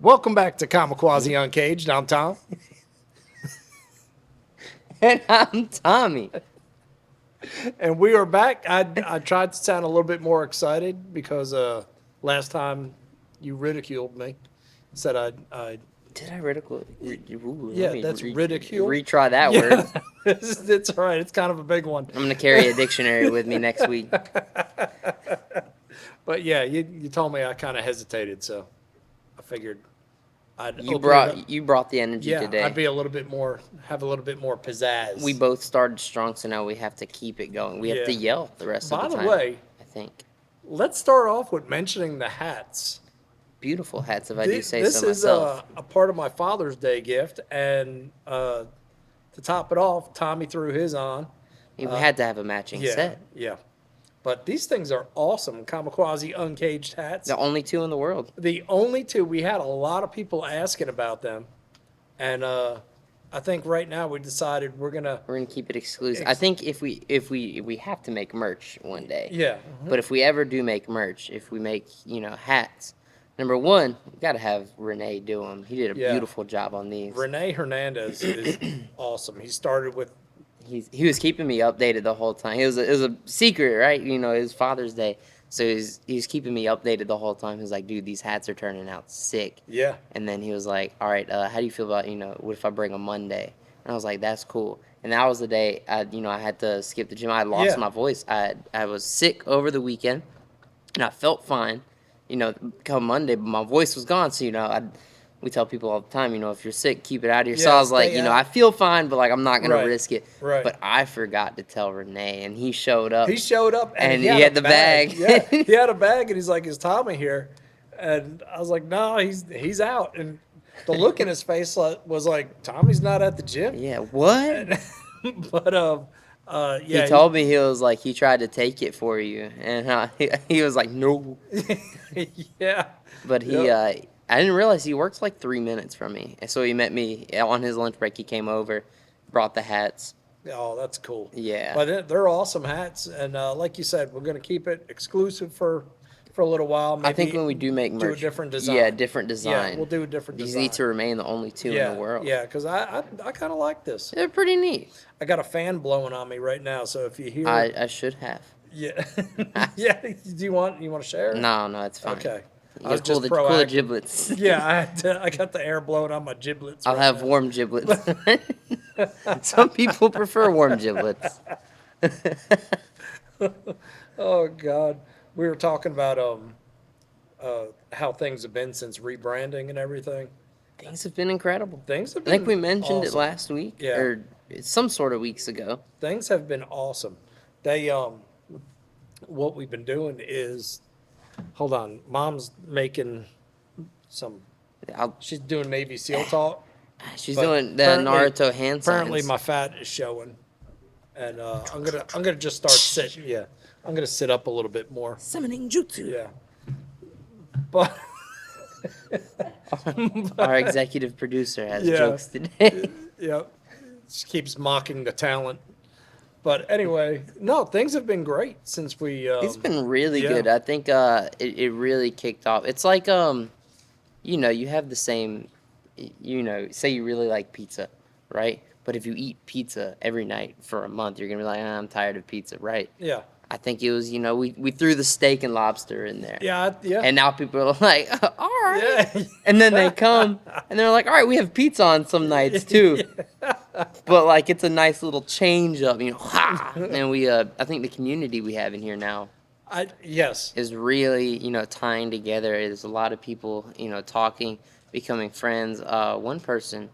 Welcome back to Kamicuozzi Uncaged. I'm Tom. And I'm Tommy. And we are back. I tried to sound a little bit more excited because last time you ridiculed me. Said I Did I ridicule? Let yeah, me that's ridicule. retry that word. Yeah, it's all right. It's kind of a big one. I'm gonna carry a dictionary with me next week. But yeah, you told me I kind of hesitated, so I figured I'd You open it up. brought the energy Yeah, today. I'd be a little bit more, have a little bit more pizzazz. We both started strong, so now we have to keep it going. We have to Yeah. yell the rest By of the the time. way, I think let's start off with mentioning the hats. beautiful hats, if I do say This so is myself. a part of my Father's Day gift, and to top it off, Tommy threw his on. We had to have a matching Yeah, set. yeah. But these things are awesome. Kamicuozzi Uncaged hats. The only two in the world. The only two, we had a lot of people asking about them. And I think right now we decided we're going to, We're gonna keep it exclusive. I think if we have to make merch one day. yeah. But if we ever do make merch, if we make, hats, number one, we got to have Renee do them. He did a Yeah. beautiful job on these. Rene Hernandez is awesome. He started with, He was keeping me updated the whole time. It was a secret, right? It was Father's Day. So he was keeping me updated the whole time. He was like, dude, these hats are turning out sick. yeah. And then he was like, all right, how do you feel about, what if I bring them Monday? And I was like, that's cool. And that was the day, I had to skip the gym. I lost Yeah. my voice. I was sick over the weekend, and I felt fine, come Monday, but my voice was gone. So, we tell people all the time, if you're sick, keep it out of here. So Yeah, I was like, stay out. I feel fine, but like I'm not gonna Right, risk it. right. But I forgot to tell Renee, and he showed up. He showed up And he he had had a the bag. Yeah, he had a bag, and he's like, "Is Tommy here?" And I was like, "No, he's out." And the look in his face was like, "Tommy's not at the gym." Yeah, what? But yeah, He told me he was like he tried to take it for you, and he was like no. yeah, But I didn't realize he works like 3 minutes from me, and so he met me on his lunch break. He came over, brought the hats. Oh, that's cool. Yeah. But they're awesome hats, and like you said, we're gonna keep it exclusive for a little while. Maybe I think when we do make do a merch, different design. yeah, different design. Yeah, we'll do a different These design. need to remain the only two in the world. Yeah, because I kind of like this. They're pretty neat. I got a fan blowing on me right now, so if you hear, I should have. yeah, yeah. Do you want to share? No, it's fine. Okay. You I was gotta just cool the proactive. giblets. Yeah, I got the air blowing on my giblets. I'll right have now. warm giblets. Some people prefer warm giblets. Oh God, we were talking about how things have been since rebranding and everything. Things have been incredible. Things have I been. think we mentioned it awesome. last week, Yeah. or some sort of weeks ago. Things have been awesome. They what we've been doing is, hold on, Mom's making some. I'll, She's doing Navy SEAL talk. she's But doing the apparently- Naruto hand Apparently, signs. my fat is showing, and I'm gonna just start sitting. Yeah, I'm gonna sit up a little bit more. Summoning jutsu. Yeah, but Our executive producer has Yeah. jokes today. yeah, she keeps mocking the talent. But anyway, no, things have been great since we. It's been really yeah. good. I think it really kicked off. It's like you have the same, say you really like pizza, right? But if you eat pizza every night for a month, you're gonna be like, I'm tired of pizza, right? Yeah, I think it was, we threw the steak and lobster in there. yeah, yeah. And now people are like, all right. Yeah. And then they come and they're like, all right, we have pizza on some nights too. But like it's a nice little change up, and we I think the community we have in here now Yes. is really, tying together. There's a lot of people, talking, becoming friends. One person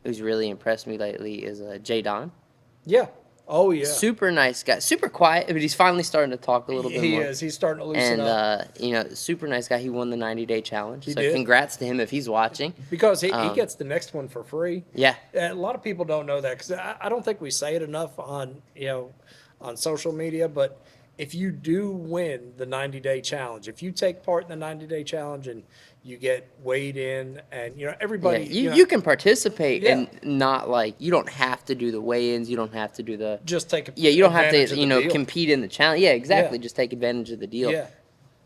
who's really impressed me lately is Jay Don. Yeah. Oh yeah. Super nice guy, super quiet, but he's finally starting to talk a little bit He more. is. He's starting to loosen And up super nice guy. He won the 90-day challenge. He So did. congrats to him if he's watching. because he gets the next one for free. Yeah. And a lot of people don't know that because I don't think we say it enough on on social media. But if you do win the 90-day challenge, if you take part in the 90-day challenge and you get weighed in, and everybody, You can participate Yeah. and not you don't have to do the weigh-ins. You don't have to do the just take you don't have advantage to of the deal. compete in the challenge. Yeah, exactly. Yeah. Just take advantage of the deal. Yeah.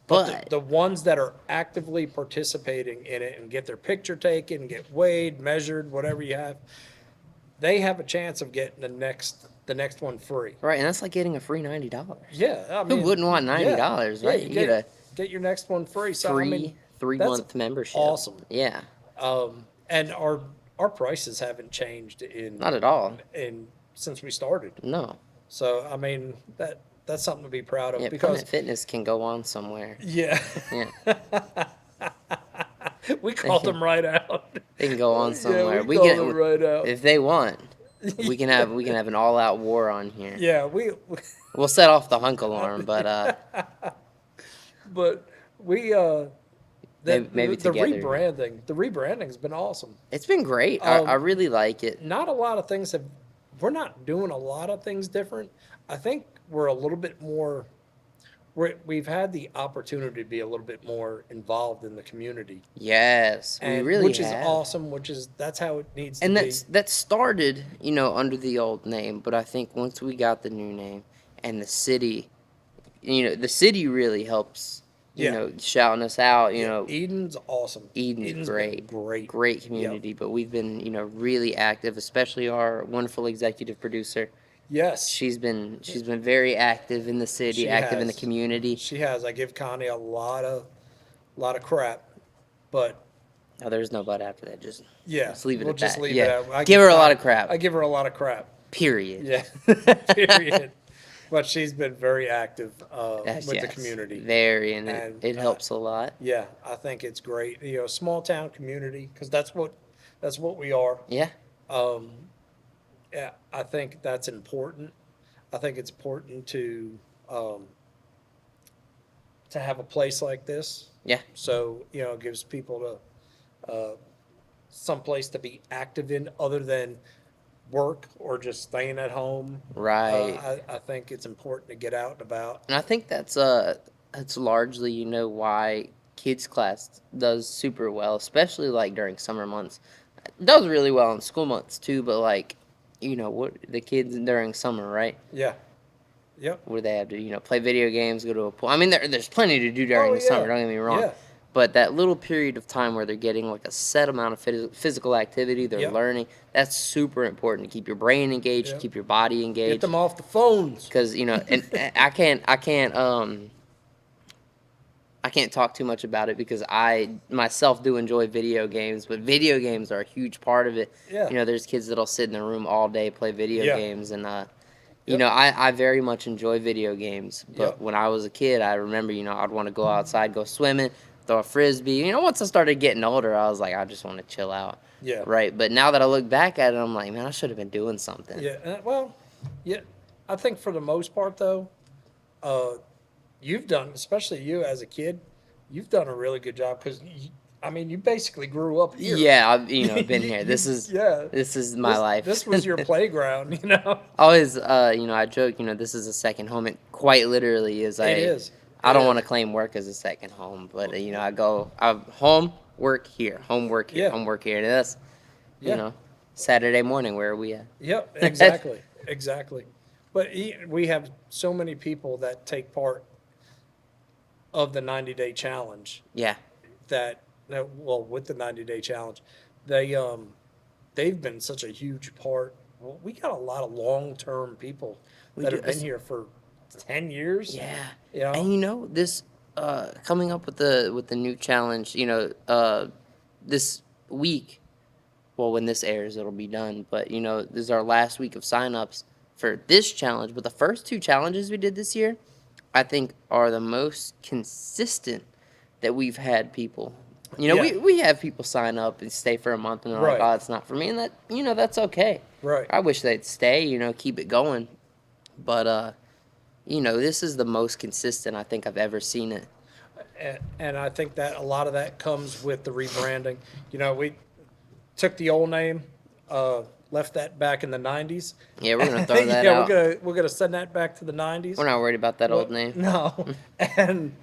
But But the ones that are actively participating in it and get their picture taken, get weighed, measured, whatever you have, they have a chance of getting the next one free. right, and that's like getting a free $90. Yeah, I Who mean, wouldn't want yeah, $90, yeah, right? you You get a get your next one free. So I mean, free three that's month membership. awesome. Yeah, And our prices haven't changed not at all. in since we started. No. So I mean that's something to be proud of Yeah, because Planet Fitness can go on somewhere. yeah, Yeah, we they called can them right out. they can go on Yeah, somewhere. we We called them can right out. if they want. We can have an all out war on here. Yeah, We'll set off the hunk alarm, but but we maybe the together. rebranding's been awesome. It's been great. I Um, really like it. Not a lot of things have. We're not doing a lot of things different. I think we're a little bit more. We've had the opportunity to be a little bit more involved in the community, Yes, we and really which is have. awesome. That's how it needs to And be. that started, under the old name, but I think once we got the new name and the city really helps, Yeah, shouting us out, yeah. Eden's awesome. Eden's Eden's been great. great. Great Yep. community, but we've been, really active, especially our wonderful executive producer. Yes, She's been very active in the city, she active in the has. community. She has. I give Connie a lot of crap, but Oh, there's no but after that. Just yeah, let's leave it we'll at just that. leave it Yeah. at. I Give her a lot Connie, of crap. I give her a lot of crap. Period. Yeah, period. But she's been very active Yes, with the yes. community, Very, and and it helps a lot. yeah, I think it's great. Small town community because that's what we are. Yeah. Um, yeah, I think that's important. I think it's important um, to have a place like this. Yeah. So it gives people some place to be active in other than work or just staying at home. Right. I think it's important to get out and about. And I think that's largely, why kids class does super well, especially like during summer months. It does really well in school months too, but like, what the kids during summer, right? Yeah. Yep. Where they have to, play video games, go to a pool. I mean, there's plenty to do during Oh the summer, yeah. don't get me wrong. Yeah. But that little period of time where they're getting like a set amount of physical activity, they're Yep. learning, that's super important to keep your brain engaged, Yep. keep your body Get engaged. them off the phones. Because, and I can't talk too much about it because I myself do enjoy video games, but video games are a huge part of it. Yeah. There's kids that'll sit in the room all day, play video Yeah. games, and Yep. I very much enjoy video games. But Yep. when I was a kid, I remember, I'd want to go outside, go swimming, throw a frisbee. Once I started getting older, I was like, I just want to chill out. Yeah. Right. But now that I look back at it, I'm like, man, I should have been doing something. Yeah. Well, yeah. I think for the most part, though, you've done, especially you as a kid, you've done a really good job because, I mean, you basically grew up here. Yeah, I've been here. This is Yeah. this is my life. This was your playground, Always, I joke, this is a second home. It quite literally is. It is. I It don't is. want to claim work as a second home, but I'm home, work here, Yeah. home, work here, and that's, Yeah. Saturday morning. Where are we at? Yep, exactly, exactly. But we have so many people that take part of the 90-day challenge Yeah, well, with the 90-day challenge, they they've been such a huge part. Well, we got a lot of long-term people We that do. have been here for 10 years. yeah, You know? and this coming up with the new challenge. This week. Well, when this airs, it'll be done. But this is our last week of signups for this challenge. But the first two challenges we did this year, I think, are the most consistent that we've had people. Yeah. We have people sign up and stay for a month and they're like, Right. oh, it's not for me, and that's okay. Right. I wish they'd stay, keep it going. But this is the most consistent I think I've ever seen it. And I think that a lot of that comes with the rebranding. We took the old name, left that back in the 90s. Yeah, we're gonna throw that Yeah, out. we're gonna send that back to the 90s. We're not worried about that old name. No. And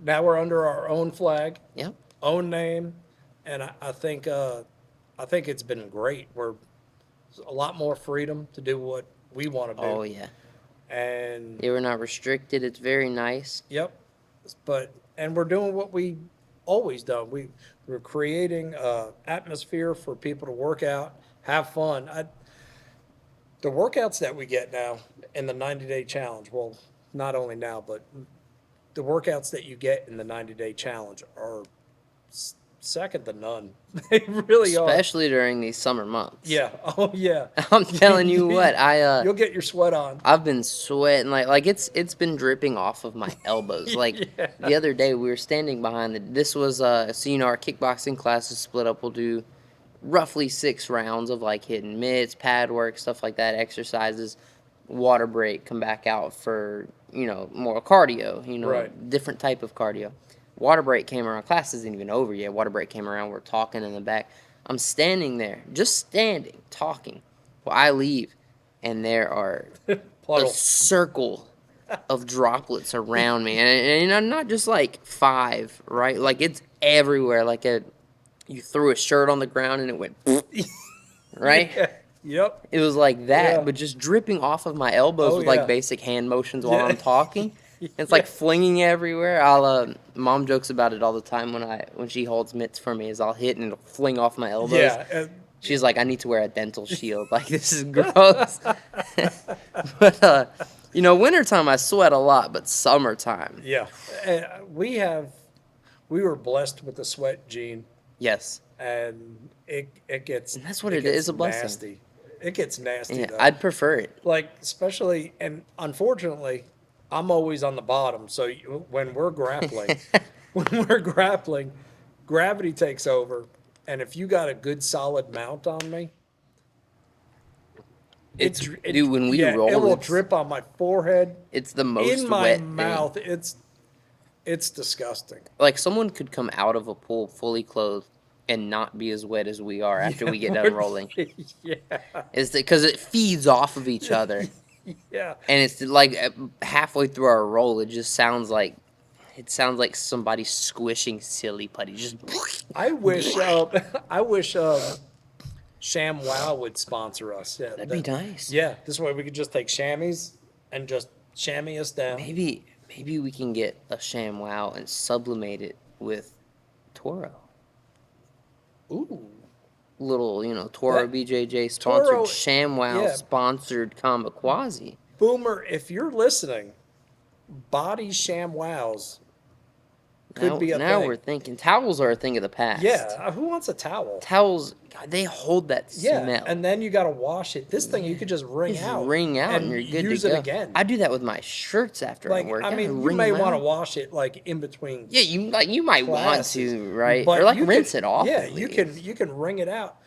now we're under our own flag, Yep. own name, and I think it's been great. We're a lot more freedom to do what we want to do. Oh yeah. And Yeah, we're not restricted. It's very nice. yep. and we're doing what we always done. We're creating a atmosphere for people to work out, have fun. The workouts that we get now in the 90-day challenge, well, not only now, but the workouts that you get in the 90-day challenge are second to none. They really are. Especially during these summer months. Yeah. Oh, yeah. I'm telling you what, You'll get your sweat on. I've been sweating like it's been dripping off of my elbows. Like Yeah. the other day we were standing behind this was so our kickboxing class is split up. We'll do roughly 6 rounds of like hitting mitts, pad work, stuff like that, exercises, water break, come back out for, more cardio, Right. different type of cardio. Water break came around, class isn't even over yet. Water break came around, we're talking in the back. I'm standing there, just standing, talking. Well, I leave, and there are a Puddle. circle of droplets around me, and I'm not just like 5, right? Like it's everywhere. Like you threw a shirt on the ground and it went, right? Yeah. Yep. It was like that, Yeah. but just dripping off of my elbows Oh, with yeah. like basic hand motions while Yeah. I'm talking. It's like flinging everywhere. Mom jokes about it all the time when she holds mitts for me. Is I'll hit and it'll fling off my elbows. Yeah. She's like, I need to wear a dental shield. Like this is gross. But wintertime I sweat a lot, but summertime, Yeah. We were blessed with the sweat gene, yes. and it gets And that's what it it gets is, a blessing. nasty. It gets nasty Yeah, though. I'd prefer it. Like especially, and unfortunately, I'm always on the bottom. So when we're grappling, gravity takes over, and if you got a good solid mount on me, Dude, when we yeah, it roll, will it's, drip on my forehead, it's the most in my wet mouth. thing. It's disgusting. Like someone could come out of a pool fully clothed and not be as wet as we are after we get done rolling. Yeah, Is because it feeds off of each other, yeah. and it's like halfway through our roll, it sounds like somebody squishing silly putty. Just I wish I wish Sham Wow would sponsor us. Yeah, that'd be nice. yeah. This way we could just take chamois and just chamois us down. Maybe we can get a ShamWow and sublimate it with Toro. Ooh, Little, Toro That- BJJ sponsored, Toro- ShamWow yeah. sponsored Kamicuozzi. Boomer, if you're listening, body Sham Wows could be a Now thing. we're thinking towels are a thing of the past. Yeah, who wants a towel? Towels, God, they hold that Yeah, smell. and then you got to wash it. This thing you could just wring Just out, wring out and you're good use to it go. again. I do that with my shirts after Like I work I out. mean, you wring may them want to out. wash it like in between. Yeah, you might want classes. to, right? But Or like you rinse can- it off. Yeah, at you least. can wring it out.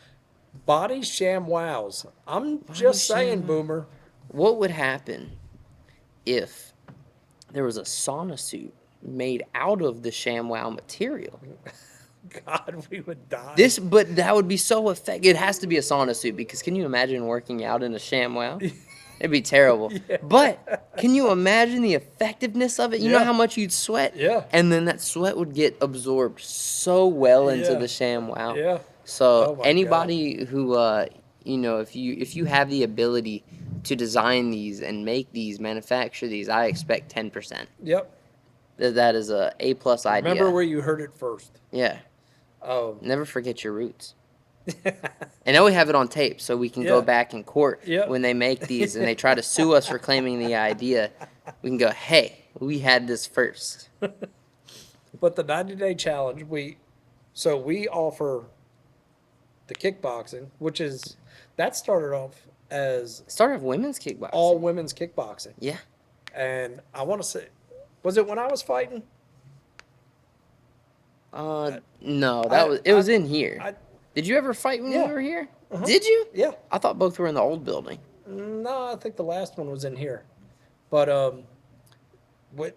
Body Sham Wows. I'm just saying, Sham- Boomer. What would happen if there was a sauna suit made out of the ShamWow material? God, we would die. But that would be so effective. It has to be a sauna suit because can you imagine working out in a ShamWow? It'd be terrible. Yeah. But can you imagine the effectiveness of it? You know Yeah. how much you'd sweat? Yeah. And then that sweat would get absorbed so well into Yeah. the ShamWow. Yeah. So Oh my anybody who if you have the ability to design these and make these, manufacture these, I expect 10%. Yep. That is a A+ idea. Remember where you heard it first. Yeah. Oh. Never forget your roots. And now we have it on tape, so we can go Yeah. back in court Yep. when they make these and they try to sue us for claiming the idea. We can go, hey, we had this first. But the 90-day challenge, we offer the kickboxing, that started off as Start of women's kickboxing. all women's kickboxing. Yeah. And I want to say, was it when I was fighting? No, I- it was in here. I, Did you ever fight when Yeah. we were here? Uh-huh. Did you? yeah. I thought both were in the old building. No, I think the last one was in here. But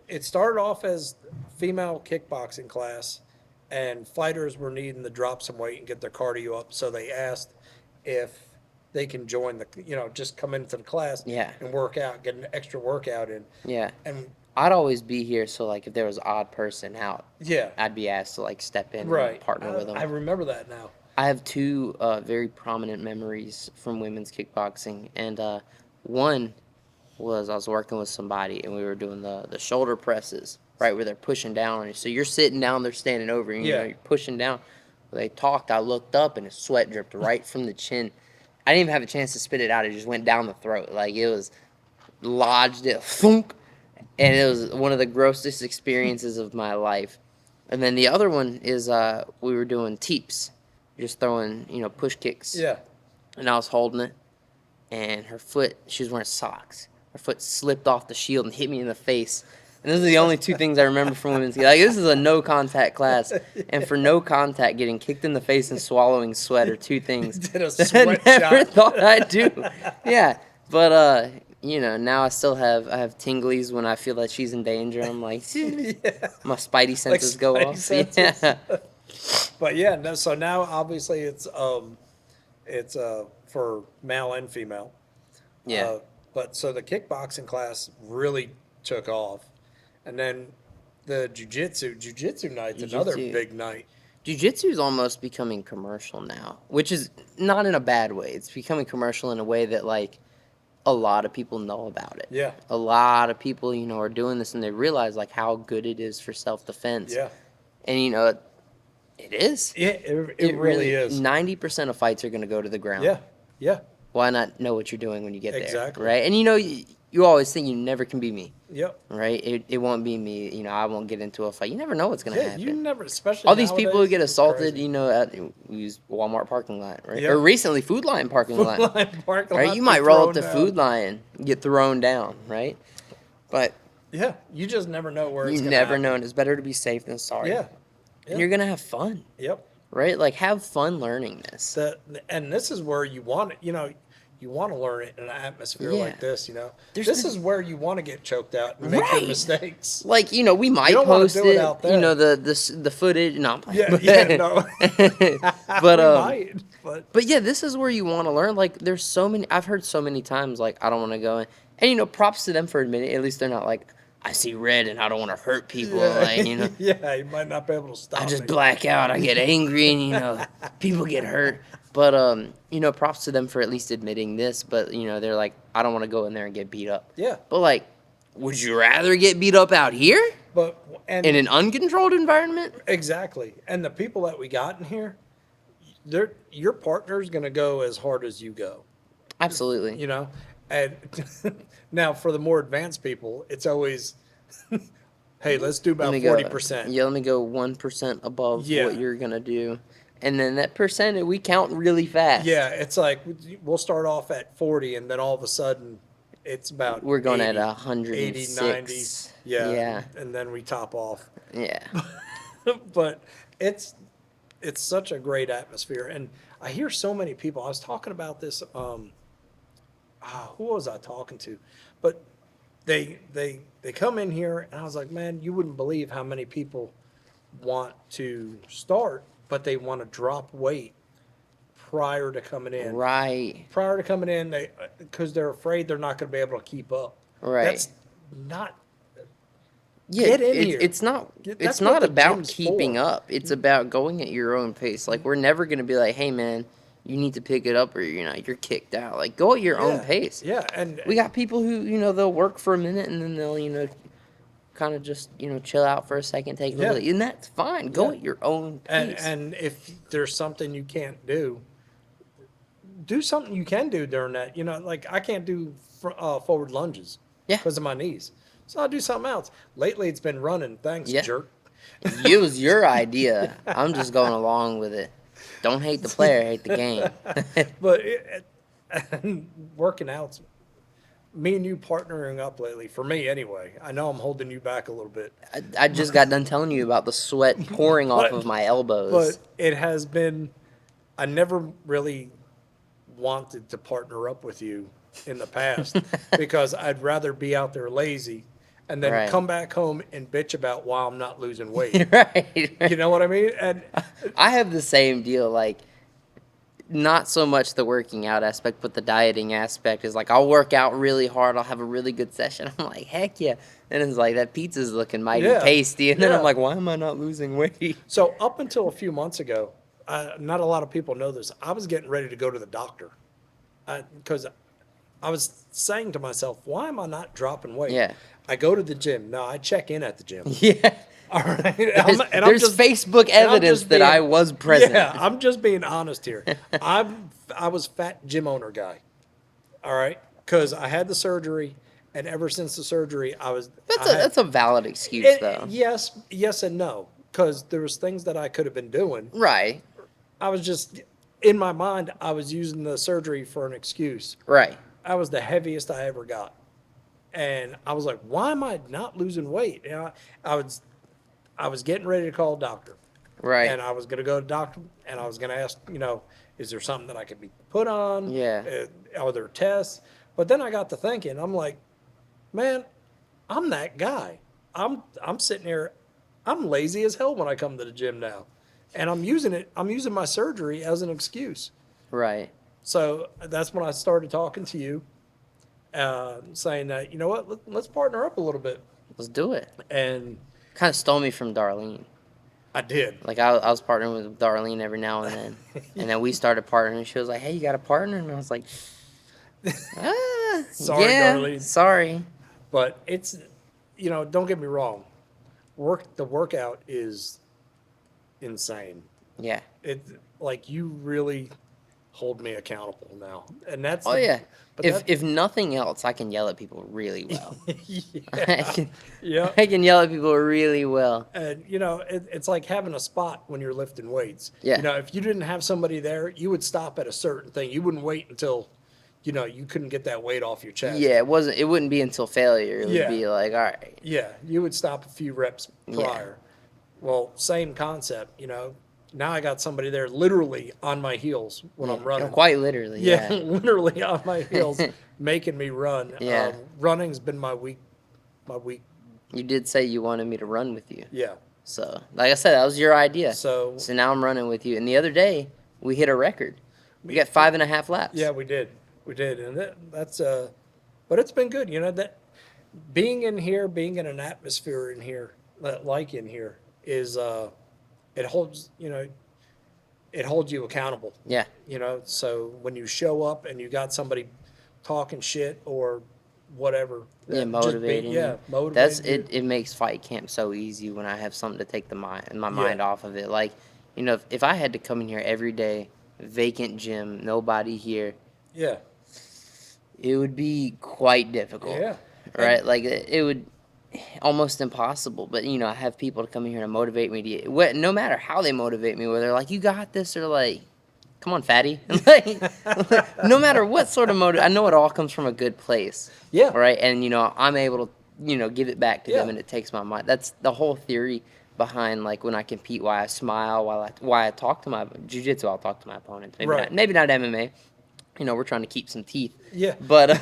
it started off as female kickboxing class, and fighters were needing to drop some weight and get their cardio up. So they asked if they can join just come into the class Yeah. and work out, get an extra workout in. Yeah. And I'd always be here, so like if there was an odd person out, yeah, I'd be asked to like step in right. and partner with them. I remember that now. I have two very prominent memories from women's kickboxing, and one was I was working with somebody and we were doing the shoulder presses, right, where they're pushing down on you. So you're sitting down, they're standing over you, Yeah. you're pushing down. When they talked, I looked up and sweat dripped right from the chin. I didn't even have a chance to spit it out. It just went down the throat. Like it was lodged it, thunk, and it was one of the grossest experiences of my life. And then the other one is we were doing teeps, just throwing push kicks, Yeah. and I was holding it, and her foot, she was wearing socks. Her foot slipped off the shield and hit me in the face. And those are the only two things I remember from women's like this is a no contact class, and for no contact, getting kicked in the face and swallowing sweat are two things Did a that I sweat never shot. thought I'd do. Yeah, but now I still have tinglies when I feel that she's in danger. I'm like, Yeah. my spidey senses go spidey off. senses. Yeah, But yeah, no, so now obviously it's for male and female. yeah. But so the kickboxing class really took off. And then the jujitsu night's another Jiu-jitsu. big night. Jiu-jitsu is almost becoming commercial now, which is not in a bad way. It's becoming commercial in a way that like a lot of people know about it. Yeah. A lot of people, are doing this and they realize like how good it is for self-defense. Yeah. And it is. Yeah, it really is. 90% of fights are going to go to the ground. Yeah. Yeah. Why not know what you're doing when you get Exactly. there, right? And you always think you never can be me, Yep. right? It won't be me. I won't get into a fight. You never know what's going to Yeah, happen. you never, especially All these people who nowadays, get it's assaulted, crazy. at we use Walmart parking lot, right? Yeah. Or recently Food Line parking lot. Parking Right? lot You is might roll up thrown to down. Food Line, get thrown down, right? But Yeah, you just never know where you it's gonna never happen. know, and it's better to be safe than sorry. Yeah. And you're gonna have fun, Yep. right? Like have fun learning this. And this is where you want it. You want to learn it in an atmosphere Yeah. like this. There's This been- is where you want to get choked out and make Right. your mistakes. Like we might don't wanna post do it it, out there. the footage. No, I'm playing. Yeah, no. But We might, But yeah, this is where you want to learn. Like, there's so many. I've heard so many times, like, I don't want to go in. And props to them for admitting. At least they're not like, I see red and I don't want to hurt people. yeah, Like, yeah, you might not be able to stop. I just me. black out. I get angry, and people get hurt. But props to them for at least admitting this. But they're like, I don't want to go in there and get beat up. Yeah, But like, would you rather get beat up out here but and in an uncontrolled environment? exactly, and the people that we got in here, your partner's gonna go as hard as you go. Absolutely. And now for the more advanced people, it's always, hey, let's do about Let me go- 40%. Yeah, let me go 1% above Yeah. what you're gonna do, and then that percent we count really fast. Yeah, it's like we'll start off at 40, and then all of a sudden, it's about We're going 80, at 106. 80, 90. Yeah, Yeah. and then we top off. Yeah. But it's such a great atmosphere, and I hear so many people. I was talking about this. Who was I talking to? But they come in here, and I was like, man, you wouldn't believe how many people want to start, but they want to drop weight prior to coming in. Right. Prior to coming in, because they're afraid they're not going to be able to keep up. Right. That's not. Yeah, Get in here. it's not. That's It's what not the about gym's keeping for. up. It's about going at your own pace. Like we're never gonna be like, hey man, you need to pick it up or you're kicked out. Like go at your own pace. Yeah, and We got people who they'll work for a minute and then they'll kind of just chill out for a second, take a Yeah. little, and that's fine. Go Yeah. at your own pace. and if there's something you can't do something you can do during that. Like I can't do forward lunges Yeah. because of my knees, so I'll do something else. Lately, it's been running. Thanks, Yeah. jerk. It was your idea. I'm just going along with it. Don't hate the player, hate the game. But working out, me and you partnering up lately, for me anyway. I know I'm holding you back a little bit, I just got done telling you about the sweat pouring off of my elbows. but it has been. I never really wanted to partner up with you in the past because I'd rather be out there lazy and then Right. come back home and bitch about why I'm not losing weight. Right. You know what I mean? And I have the same deal. Like, not so much the working out aspect, but the dieting aspect is like I'll work out really hard. I'll have a really good session. I'm like, heck yeah. And it's like that pizza's looking mighty Yeah. tasty. And then Yeah. I'm like, why am I not losing weight? so up until a few months ago, not a lot of people know this. I was getting ready to go to the doctor because I was saying to myself, why am I not dropping weight? Yeah. I go to the gym. No, I check in at the gym. Yeah. All right. There's Facebook evidence that I was present. Yeah, I'm just being honest here. I was fat gym owner guy. All right, because I had the surgery, and ever since the surgery, That's a valid excuse though. yes and no, because there was things that I could have been doing. Right. I was just in my mind, I was using the surgery for an excuse. Right. I was the heaviest I ever got, and I was like, why am I not losing weight? I was I was getting ready to call a doctor. Right. And I was going to go to the doctor and I was going to ask, is there something that I could be put on? Yeah. Are there tests? But then I got to thinking, I'm like, man, I'm that guy. I'm sitting here, I'm lazy as hell when I come to the gym now. And I'm using my surgery as an excuse. Right. So that's when I started talking to you, saying that, you know what, let's partner up a little bit. Let's do it. And Kind of stole me from Darlene. I did. Like I was partnering with Darlene every now and then, and then we started partnering. She was like, "Hey, you got a partner?" And I was like, Sorry, yeah, Darlene. sorry." But it's, don't get me wrong. The workout is insane. Yeah. Like you really hold me accountable now, and that's. Oh yeah. But If nothing else, I can yell at people really well. yeah, yeah. I can yell at people really well. And it's like having a spot when you're lifting weights. Yeah. If you didn't have somebody there, you would stop at a certain thing. You wouldn't wait until, you couldn't get that weight off your chest. Yeah, it wouldn't be until failure. It would Yeah. be like, all right. Yeah, you would stop a few reps Yeah. prior. Well, same concept. Now I got somebody there literally on my heels when I'm running. Quite literally. Yeah, Yeah. literally on my heels, making me run. Yeah. Running's been my week. My week. You did say you wanted me to run with you. Yeah. So, like I said, that was your idea. So now I'm running with you. And the other day, we hit a record. We got 5.5 laps. yeah, we did, and that's but it's been good. That being in here, being in an atmosphere in here, like in here, is it holds it holds you accountable. Yeah. So when you show up and you got somebody talking shit or whatever. Yeah, just motivating. Yeah, motivating. That's it. It makes fight camp so easy when I have something to take my mind off of it. Like, if I had to come in here every day, vacant gym, nobody here, Yeah. it would be quite difficult. Yeah. Right? Like it would almost impossible. But I have people to come in here and motivate me no matter how they motivate me, whether they're like, "You got this," or like, "Come on, fatty." Like, no matter what sort of motive, I know it all comes from a good place. Yeah. Right. And I'm able to give it back to them, Yeah. and it takes my mind. That's the whole theory behind like when I compete, why I smile, why I talk to my jiu-jitsu. I'll talk to my opponents. Maybe not MMA. We're trying to keep some teeth. Yeah. But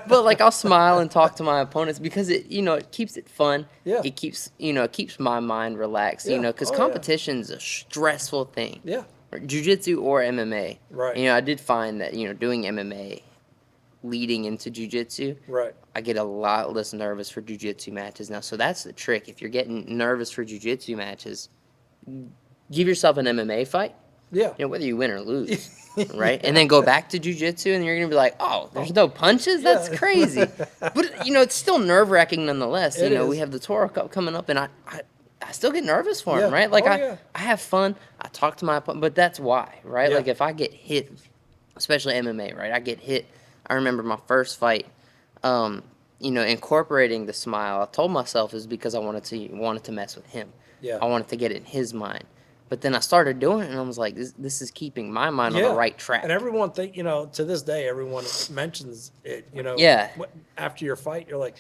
but like I'll smile and talk to my opponents because it it keeps it fun. Yeah. It keeps my mind relaxed. Yeah. Because Oh, yeah. competition's a stressful thing. Yeah. Jiu-jitsu or MMA. Right. I did find that doing MMA leading into jiu-jitsu, Right. I get a lot less nervous for jiu-jitsu matches now. So that's the trick. If you're getting nervous for jiu-jitsu matches, give yourself an MMA fight. Yeah. Whether you win or lose, right? And then go back to jiu-jitsu, and you're gonna be like, "Oh, there's no punches? That's Yeah. crazy." But it's still nerve-wracking nonetheless. It is. We have the Toro Cup coming up, and I still get nervous for Yeah. him, right? Like Oh, I yeah. have fun. I talk to my opponent, but that's why, right? Yeah. Like if I get hit, especially MMA, right? I get hit. I remember my first fight. Incorporating the smile, I told myself is because I wanted to mess with him. Yeah. I wanted to get in his mind. But then I started doing it, and I was like, this is keeping my mind on the right track. And everyone to this day, everyone mentions it, Yeah. After your fight, you're like,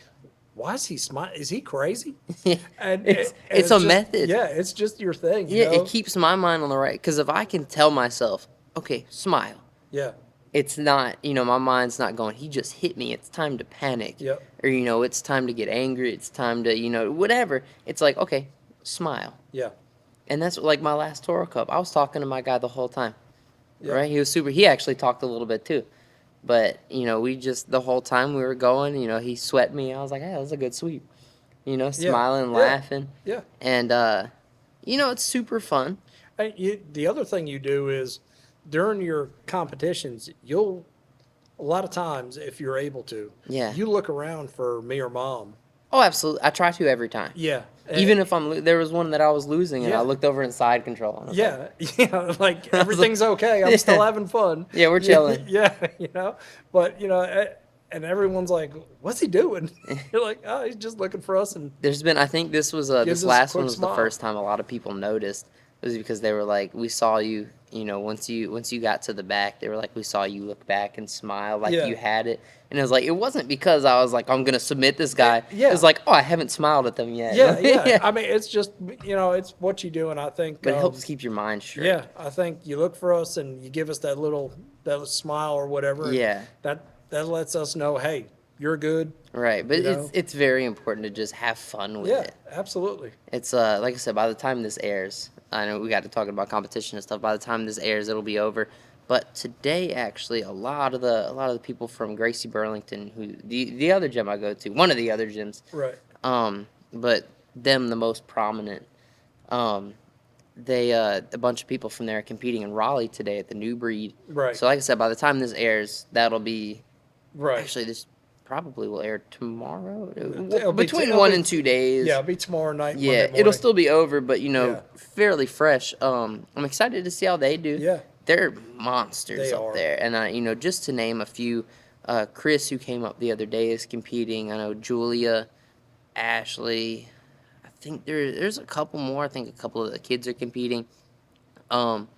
why is he smiling? Is he crazy? Yeah. And It's a just- method. Yeah, it's just your thing. Yeah, it keeps my mind on the right. Because if I can tell myself, okay, smile. Yeah. It's not, my mind's not going, he just hit me. It's time to panic. Yep. Or, it's time to get angry. It's time to, whatever. It's like, okay, smile. Yeah. And that's like my last Toro Cup. I was talking to my guy the whole time. Yeah. Right? He actually talked a little bit too. But, we just, the whole time we were going, he swept me. I was like, hey, that was a good sweep. Smiling, Yeah. laughing. Yeah. And, it's super fun. And the other thing you do is during your competitions, you'll a lot of times, if you're able to, Yeah. you look around for me or mom. Oh, absolutely. I try to every time. Yeah. Even if there was one that I was losing, and I Yeah. looked over in side control, and I was like, Yeah, yeah, like I was like, everything's okay. I'm still having fun. Yeah, we're Yeah, chilling. yeah, but and everyone's like, "What's he doing?" You're like, "Oh, he's just looking for us," and There's been, I think this was gives this us a last one quick was the smile. first time a lot of people noticed. It was because they were like, we saw you, once you got to the back, they were like, we saw you look back and smile like Yeah, you had it. And it was like, it wasn't because I was like, I'm gonna submit this guy. It yeah, was like, oh, I haven't smiled at them yet. yeah, yeah. Yeah. I mean, it's just it's what you do, and I think But it helps keep your mind straight. yeah, I think you look for us and you give us that little smile or whatever, and Yeah. that lets us know, hey, you're good. Right. But You know, it's very important to just have fun with yeah, it. absolutely. It's like I said, by the time this airs, I know we got to talking about competition and stuff. By the time this airs, it'll be over. But today, actually, a lot of the people from Gracie Burlington, who the other gym I go to, one of the other gyms, Right, but them the most prominent, um, they a bunch of people from there are competing in Raleigh today at the New Breed. right, So, like I said, by the time this airs, that'll be right. actually this probably will air tomorrow, It'll be between it'll one be and 2 days. Yeah, it'll be tomorrow night, Yeah, Monday it'll morning. still be over, but Yeah, fairly fresh. I'm excited to see how they do. yeah, They're monsters they up are. there, and just to name a few, Chris, who came up the other day, is competing. I know Julia, Ashley. I think there's a couple more. I think a couple of the kids are competing. Um,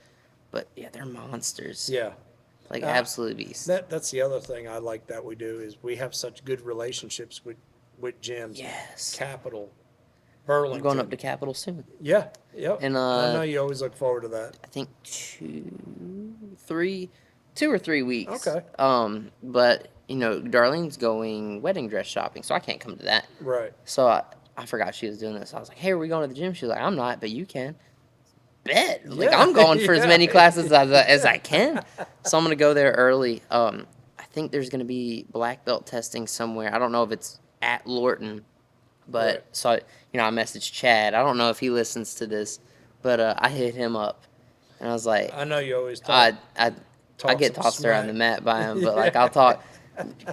but yeah, they're monsters, Yeah. like Uh, absolute beasts. that's the other thing I like that we do is we have such good relationships with gyms, Yes, Capital, I'm going up Burlington. to Capitol soon, Yeah, yep. and I know you always look forward to that. I think 2 or 3 weeks. Okay. But Darlene's going wedding dress shopping, so I can't come to that. Right. So I forgot she was doing this. I was like, "Hey, are we going to the gym?" She was like, "I'm not, but you can." Bet. Like Yeah. I'm going for as Yeah. many classes as I can. So I'm gonna go there early. I think there's gonna be black belt testing somewhere. I don't know if it's at Lorton, but Right. so I messaged Chad. I don't know if he listens to this, but I hit him up, and I was like, I know you always I talk get some tossed around smack. the mat by him, but like I'll Yeah. talk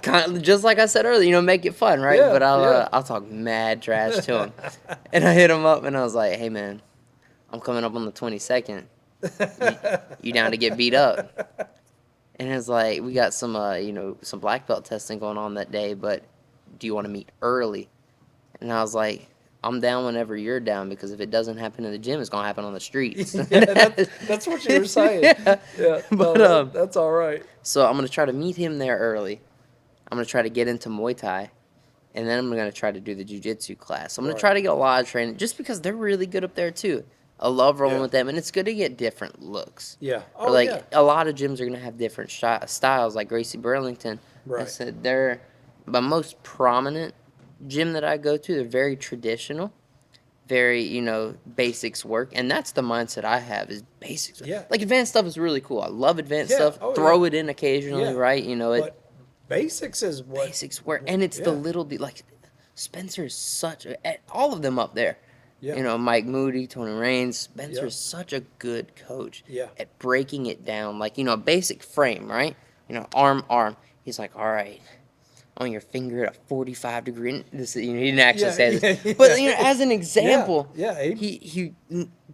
kind of just like I said earlier, make it fun, right? Yeah, But I'll yeah. I'll talk mad trash to him, and I hit him up, and I was like, "Hey man, I'm coming up on the 22nd. You, you down to get beat up?" And it's like we got some black belt testing going on that day, but do you want to meet early? And I was like, I'm down whenever you're down because if it doesn't happen in the gym, it's gonna happen on the streets. Yeah, that's what you were saying. Yeah. Yeah, no, But that's all right. so I'm gonna try to meet him there early. I'm gonna try to get into Muay Thai, and then I'm gonna try to do the Jiu-Jitsu class. I'm gonna Right. try to get a lot of training just because they're really good up there too. I love rolling Yeah. with them, and it's good to get different looks. Yeah. Or Oh, like yeah. a lot of gyms are gonna have different styles. Like Gracie Burlington, I Right. said they're my most prominent gym that I go to. They're very traditional, very basics work, and that's the mindset I have is basics. Yeah. Like advanced stuff is really cool. I love advanced Yeah. stuff. Oh, Throw yeah. it in occasionally, Yeah. right? It But basics is what. basics work, and it's the Yeah. little like Spencer is all of them up there. Yeah. Mike Moody, Tony Raines. Spencer Yeah. is such a good coach Yeah. at breaking it down, like a basic frame, right? Arm. He's like, all right, on your finger at a 45-degree. This, he didn't actually Yeah, say this, yeah, but yeah. as an example, Yeah. he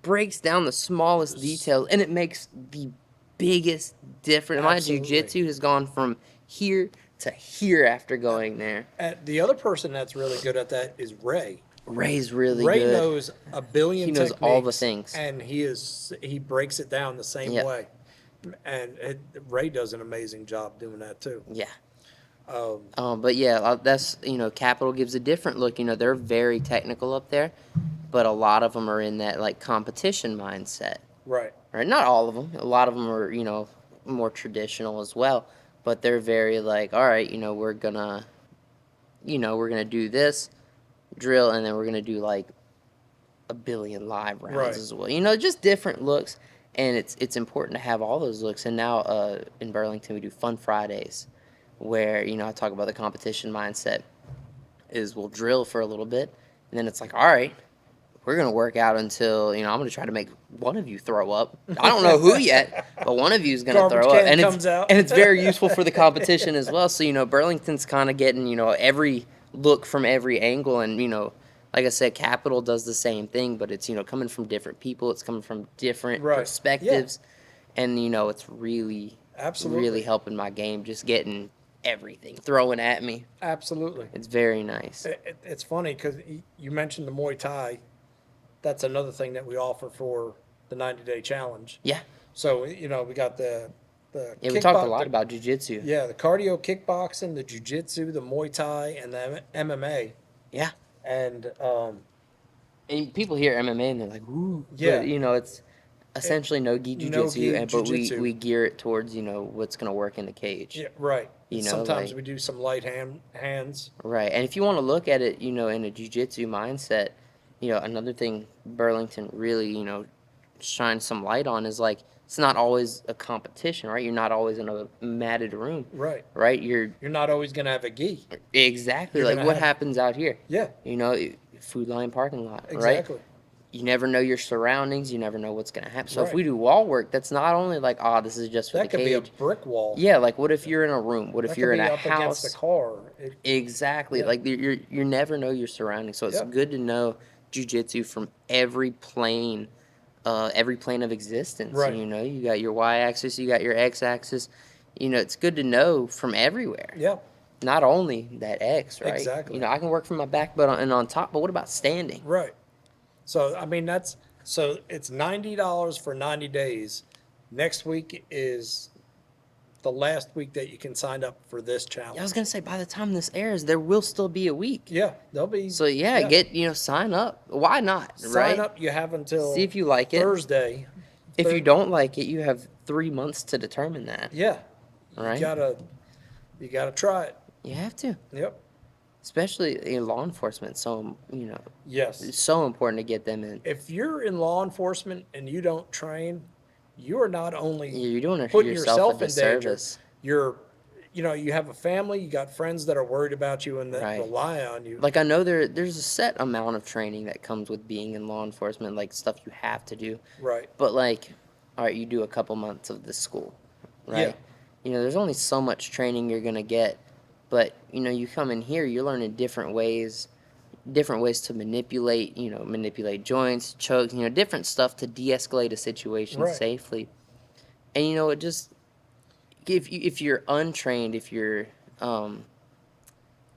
breaks down the smallest details, and it makes the biggest difference. My Absolutely. jujitsu has gone from here to here after going there. The other person that's really good at that is Ray. Ray's really Ray good. knows a billion. He knows all the techniques, things. and he breaks it down the same Yep. way. And Ray does an amazing job doing that too. Yeah. Um, But yeah, that's Capital gives a different look. They're very technical up there, but a lot of them are in that like competition mindset. right. Right? Not all of them. A lot of them are more traditional as well, but they're very like, all right, we're gonna do this drill, and then we're gonna do like a billion live rounds Right. as well. Just different looks, and it's important to have all those looks. And now in Burlington we do Fun Fridays, where I talk about the competition mindset. Is we'll drill for a little bit, and then it's like, all right, we're going to work out until, I'm going to try to make one of you throw up. I don't know who yet, but one of you is going to Garbage throw up. can comes out. And it's very useful for the competition as well. So, Burlington's kind of getting, every look from every angle. And, like I said, Capital does the same thing, but it's, coming from different people. It's coming from different Right. perspectives. Yeah. And, it's really, Absolutely. really helping my game, just getting everything throwing at me. Absolutely. It's very nice. It's funny because you mentioned the Muay Thai. That's another thing that we offer for the 90-day challenge. Yeah. So, we got the Yeah, we talked a lot about jiu-jitsu. Yeah, the cardio kickboxing, the jiu-jitsu, the Muay Thai, and the MMA. Yeah. And And people hear MMA and they're like, "Ooh." Yeah. But, it's essentially no-gi jiu-jitsu, no-gi but jiu-jitsu. we gear it towards, what's going to work in the cage. yeah, right. Sometimes like- we do some light hands. Right. And if you want to look at it, in a jiu-jitsu mindset, another thing Burlington really, shines some light on is like it's not always a competition, right? You're not always in a matted room. Right. Right? You're not always going to have a gi. exactly You're like gonna what have- happens out here. Yeah. Food line parking lot, Exactly. right? You never know your surroundings. You never know what's going to happen. So if Right. we do wall work, that's not only like, this is just for That the could be a cage. brick wall. Yeah, like what if you're in a room? What That if you're could in be a up against house? the car. Exactly. Yeah. Like you never know your surroundings. So it's Yeah. good to know jiu-jitsu from every plane of existence. Right. You got your y-axis, you got your x-axis. It's good to know from everywhere. Yeah. Not only that X, right? Exactly. I can work from my back butt and on top, but what about standing? Right. So, it's $90 for 90 days. Next week is the last week that you can sign up for this challenge. I was gonna say by the time this airs, there will still be a week. Yeah, there'll be. So sign up. Why not? Sign right? up. You have until See if you like it. Thursday. If you don't like it, you have 3 months to determine that. Yeah. Right. You gotta try it. You have to, Yep. especially in law enforcement. So Yes. it's so important to get them in. If you're in law enforcement and you don't train, you are not only You're doing putting yourself a in danger. disservice. You're, you have a family, you got friends that are worried about you and that Right. rely on you. Like I know there's a set amount of training that comes with being in law enforcement, like stuff you have to do. Right. But like, all right, you do a couple months of this school, right? There's only so much training you're gonna get, but you come in here, you're learning different ways to manipulate joints, choke, different stuff to de-escalate a situation Right. safely. And it just if you're untrained, if you're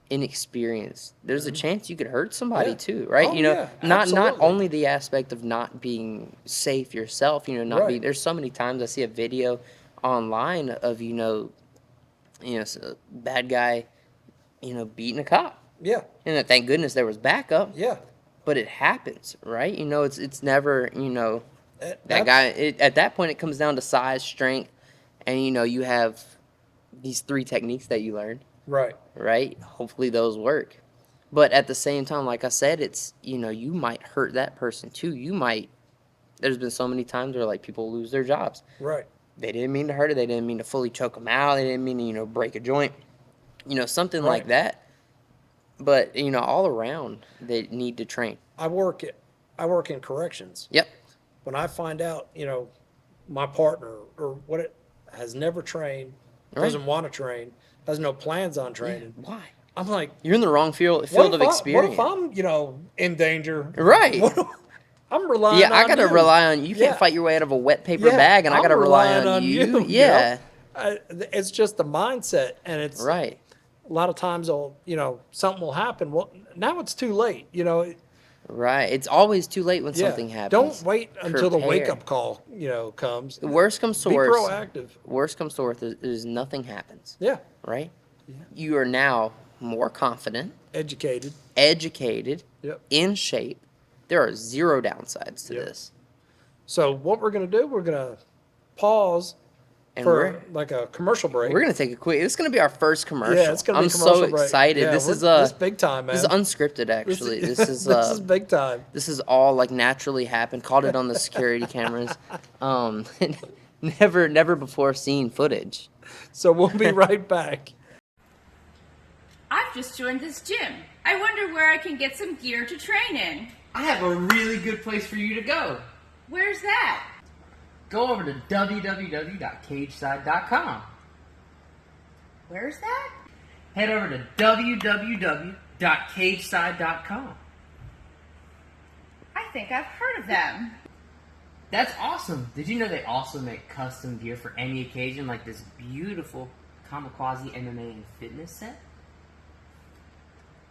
inexperienced, there's a chance you could hurt somebody Yeah. too, right? Oh, yeah, not absolutely. only the aspect of not being safe yourself, not Right. being. There's so many times I see a video online of bad guy, beating a cop, Yeah. and thank goodness there was backup. Yeah. But it happens, right? It's never that That's- guy. At that point, it comes down to size, strength, and you have these 3 techniques that you learned. Right. Right? Hopefully those work. But at the same time, like I said, it's, you might hurt that person too. There's been so many times where like people lose their jobs. Right. They didn't mean to hurt it. They didn't mean to fully choke them out. They didn't mean to, break a joint, something like Right. that. But, all around, they need to train. I work in corrections. Yep. When I find out, my partner has never trained, Right. doesn't want to train, has no plans on training. Why? I'm like, You're in the wrong field what of if experience. I'm, in danger? Right. I'm relying Yeah, on I gotta you. rely on you. You Yeah. can't fight your way out of a wet paper Yeah, bag, and I I'm gotta rely relying on you. Yeah. It's just the mindset, and it's Right. a lot of times, something will happen. Well, now it's too late. Right. It's always too late when Yeah. something happens. Don't wait until the Prepare. wake-up call, comes. The worst comes to Be worst. proactive. Worst comes to worst is nothing happens. Yeah. Right. You are now more confident, Educated. educated, Yep. in shape. There are 0 downsides to Yep. this. So what we're going to do, we're going to pause And for like a commercial break. we're gonna take a quick. This is gonna be our first commercial. Yeah, it's going to be I'm a commercial so break. excited. Yeah, This is this big time, man. This is unscripted, actually. This is this is big time. This is all like naturally happened. Caught it on the security cameras. Never before seen footage. So we'll be right back. I've just joined this gym. I wonder where I can get some gear to train in. I have a really good place for you to go. Where's that? Go over to www.cageside.com. Where's that? Head over to www.cageside.com. I think I've heard of them. That's awesome. Did you know they also make custom gear for any occasion, like this beautiful Kamicuozzi MMA and fitness set?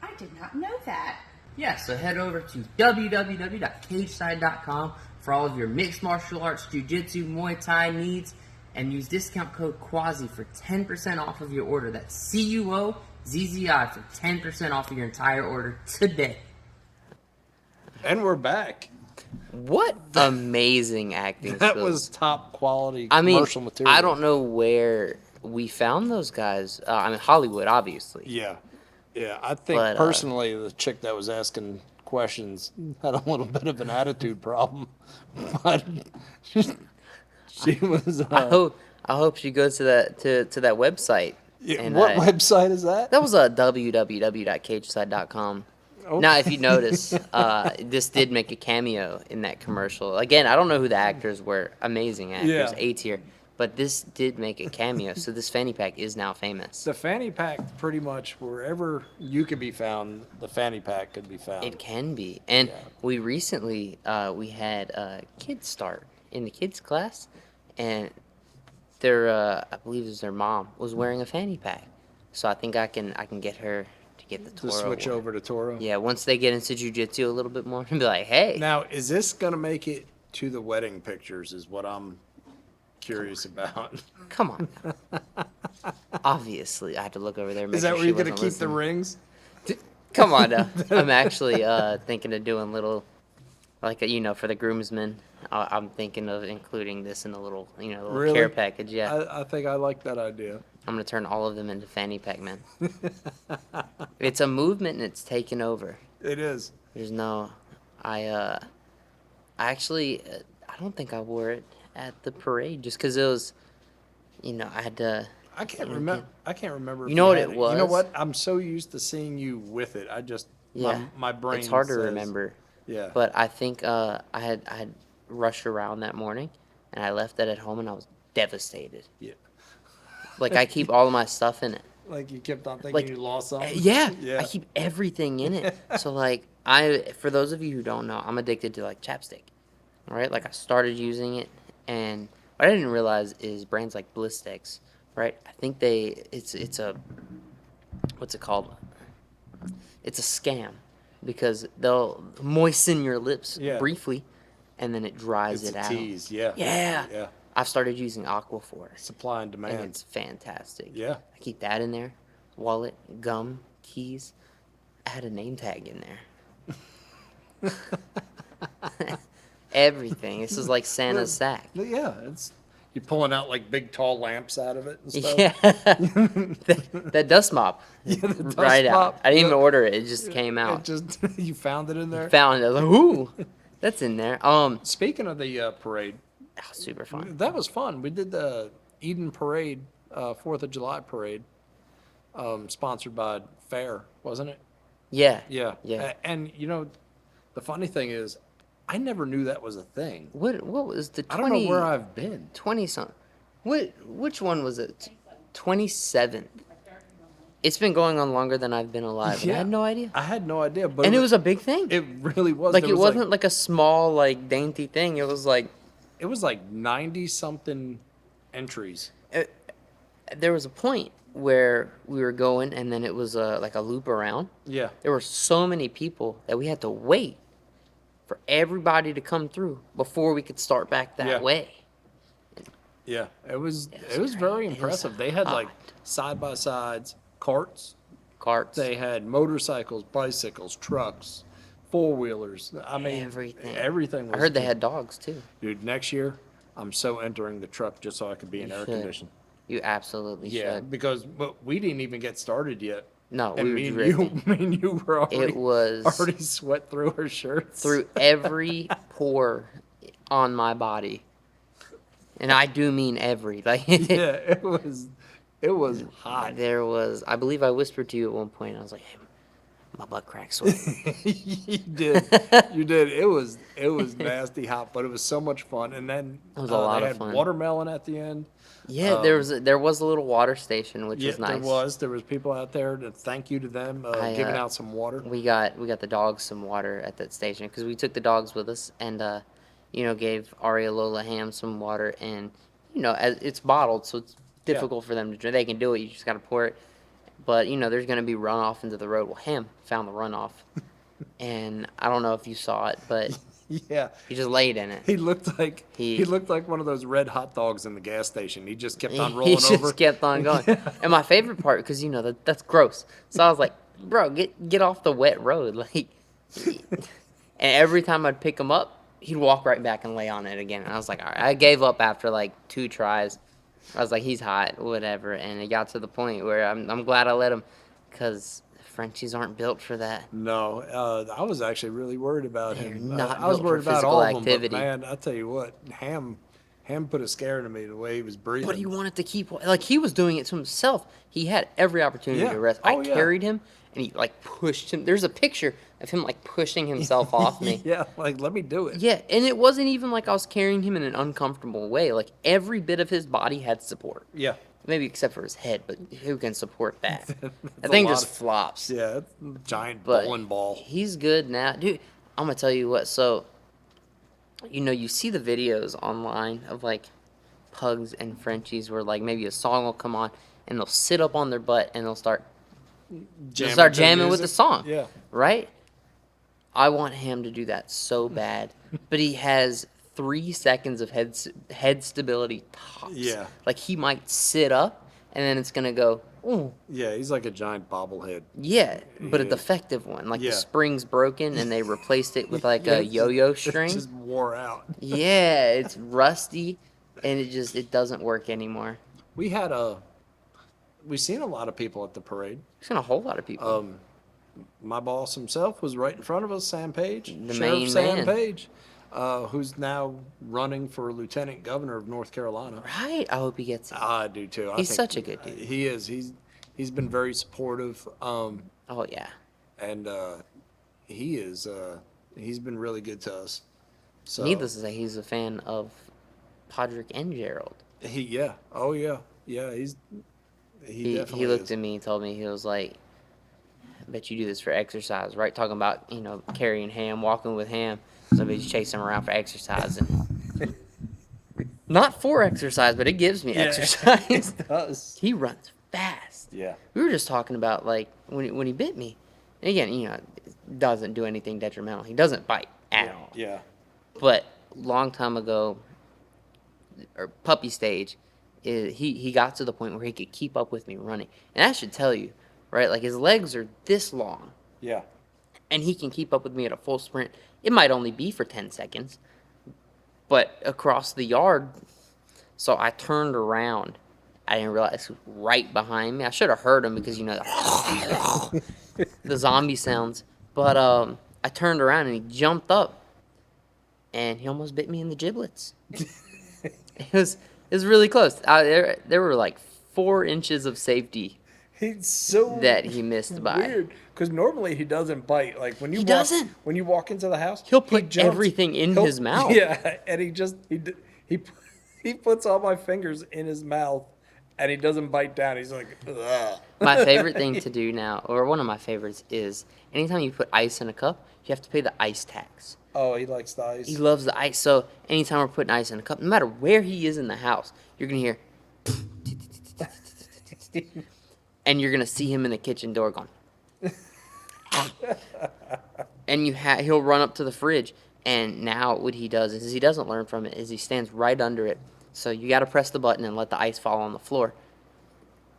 I did not know that. Yeah, so head over to www.cageside.com for all of your mixed martial arts, jiu-jitsu, Muay Thai needs, and use discount code QUAZZI for 10% off of your order. That's CUOZZI for 10% off of your entire order today. And we're back. What amazing acting That skills. was top quality I mean, commercial material. I don't know where we found those guys. I mean, Hollywood, obviously. Yeah. Yeah, I think But, personally the chick that was asking questions had a little bit of an attitude problem. But she was I hope she goes to that website. yeah, and, what website is that? That was www.cageside.com. Okay. Now, if you notice, this did make a cameo in that commercial. Again, I don't know who the actors were. Amazing actors, Yeah. A tier. But this did make a cameo, so this fanny pack is now famous. The fanny pack, pretty much wherever you could be found, the fanny pack could be found. It can be. And Yeah. we recently we had kids start in the kids class, and their I believe it was their mom was wearing a fanny pack. So I think I can get her to get the To Toro switch one. over to Toro. Yeah, once they get into jiu-jitsu a little bit more, and be like, hey. Now, is this gonna make it to the wedding pictures? Is what I'm curious about. Come on now. Obviously, I had to look over there. Is Make that sure where she you're gonna wasn't keep the listening. rings? Come on now. I'm actually thinking of doing little, like, for the groomsmen. I'm thinking of including this in a little, little Really? care package. Yeah. I think I like that idea. I'm going to turn all of them into fanny pack men. It's a movement and it's taken over. It is. There's no, I actually, I don't think I wore it at the parade just because it was, I had to. I can't remember. I can't remember. You if know what had it You know was? what? I'm so used to seeing you with it. I just Yeah. my brain. It's hard to says- remember. Yeah. But I think I had rushed around that morning, and I left it at home, and I was devastated. Yeah. Like I keep all of my stuff in it. Like you kept on thinking Like, you lost something. Yeah, Yeah. I keep everything in it. So like for those of you who don't know, I'm addicted to like chapstick. Right? Like I started using it, and what I didn't realize is brands like Blistex, right? I think it's a what's it called? It's a scam because they'll moisten your lips Yeah. briefly, and then it dries It's it a out. tease. Yeah. Yeah. Yeah. I've started using Aquaphor, Supply and and demand. it's fantastic. Yeah. I keep that in there. Wallet, gum, keys. I had a name tag in there. Everything. This is like Santa's sack. Yeah. It's you're pulling out like big tall lamps out of it and stuff. Yeah. that dust mop. Yeah, the dust right mop. out. I didn't Yeah. even order it. It just came It out. just you found it in there. Found it. I was like, ooh, that's in there. Speaking of the parade, Super fun. that was fun. We did the Eden Parade, 4th of July parade, sponsored by Fair, wasn't it? Yeah. Yeah. Yeah. And the funny thing is, I never knew that was a thing. What was the 20? I don't know where I've been. 20 something. Which one was it? 27th. It's been going on longer than I've been alive. And I had no idea. I had no idea, but And it was a big thing. It really was. Like There it was wasn't like a small like dainty thing. It was like It was like 90 something entries. there was a point where we were going and then it was like a loop around. Yeah. There were so many people that we had to wait for everybody to come through before we could start back that Yeah. way. Yeah. It was was very great. It was impressive. They had like hot. side by sides, carts. Carts. They had motorcycles, bicycles, trucks, four wheelers. I mean, Everything. Everything was I heard they good. had dogs too. Dude, next year, I'm so entering the truck just so I could be in You air should. conditioning. You absolutely Yeah, should. because but we didn't even get started yet. No, And we were me and drifting. you, me and you were already, It was already sweat through our shirts. through every pore on my body. And I do mean every. Like Yeah, it was hot. there was I believe I whispered to you at one point. I was like, hey, My butt crack sweat. You did. You did. It was nasty hot, but it was so much fun. And then It was a lot they of had fun. watermelon at the end. Yeah, there was a little water station, which Yeah, was nice. there was people out there. To thank you to them, I giving out some water. we got the dogs some water at that station because we took the dogs with us and gave Aria Lola Ham some water and it's bottled so it's Yeah. difficult for them to drink. They can do it, you just got to pour it. But there's gonna be runoff into the road. Well, Ham found the runoff, and I don't know if you saw it, but Yeah. he just laid in it. He looked like He- he looked like one of those red hot dogs in the gas station. He just kept on He rolling just over. kept on going. And my favorite part, because that's gross. So I was like, bro, get off the wet road, like. And every time I'd pick him up, he'd walk right back and lay on it again. And I was like, all right. I gave up after like 2 tries. I was like, he's hot, whatever. And it got to the point where I'm glad I let him, because Frenchies aren't built for that. No, I was actually really worried about They're him. not I was built for worried about physical all of them, activity. but man, I tell you what, Ham put a scare into me the way he was breathing. But he wanted to keep, like, he was doing it to himself. He had every opportunity Yeah. to rest. Oh, I yeah. carried him, and he, like, pushed him. There's a picture of him, like, pushing himself off me. Yeah, like let me do it. Yeah, and it wasn't even like I was carrying him in an uncomfortable way. Like, every bit of his body had support. Yeah, Maybe except for his head, but who can support that? That's That a thing lot just of- flops. yeah, it's a giant But bowling ball. he's good now. Dude, I'm going to tell you what. So, you see the videos online of, like, pugs and Frenchies where, like, maybe a song will come on and they'll sit up on their butt and they'll start Jamming to jamming with the music. song. Yeah, Right? I want him to do that so bad. But he has 3 seconds of head stability tops. Yeah. Like, he might sit up and then it's going to go, ooh. yeah, he's like a giant bobblehead. Yeah, but a Yeah. defective one. Like Yeah. the spring's broken and they replaced it with like Yeah, a it's just- yo-yo it string. just wore out. Yeah, it's rusty and it doesn't work anymore. We seen a lot of people at the parade. There's a whole lot of people. My boss himself was right in front of us, Sam Page, The Sheriff main Sam man. Page, who's now running for Lieutenant Governor of North Carolina. Right? I hope he gets it. I do too. I He's think such a good dude. He is. He's been very supportive, Oh yeah. and he is. He's been really good to us. So Needless to say, he's a fan of Podrick and Gerald. yeah. Oh yeah. Yeah. He definitely He looked is. at me and told me, he was like, I bet you do this for exercise, right? Talking about, carrying Ham, walking with Ham. Somebody's chasing him around for exercise. And not for exercise, but it gives me exercise. It does. He runs fast. Yeah. We were just talking about, like, when he bit me. And again, it doesn't do anything detrimental. He doesn't bite at all. Yeah. But long time ago, or puppy stage, he got to the point where he could keep up with me running. And I should tell you, right? Like, his legs are this long, Yeah. and he can keep up with me at a full sprint. It might only be for 10 seconds, but across the yard. So I turned around. I didn't realize he was right behind me. I should have heard him because, the zombie sounds. But I turned around and he jumped up, and he almost bit me in the giblets. It was really close. There were like 4 inches of safety He's so that he missed by. weird because normally he doesn't bite. Like when you He walk, doesn't. when you walk into the house, He'll he put jumps. everything in He'll- his mouth. Yeah, and he puts all my fingers in his mouth, and he doesn't bite down. He's like, ugh. My favorite thing to do now, or one of my favorites, is anytime you put ice in a cup, you have to pay the ice tax. Oh, he likes the ice. He loves the ice. So anytime we're putting ice in a cup, no matter where he is in the house, you're gonna hear, and you're gonna see him in the kitchen door going, and he'll run up to the fridge. And now what he does is he doesn't learn from it. Is he stands right under it. So you got to press the button and let the ice fall on the floor.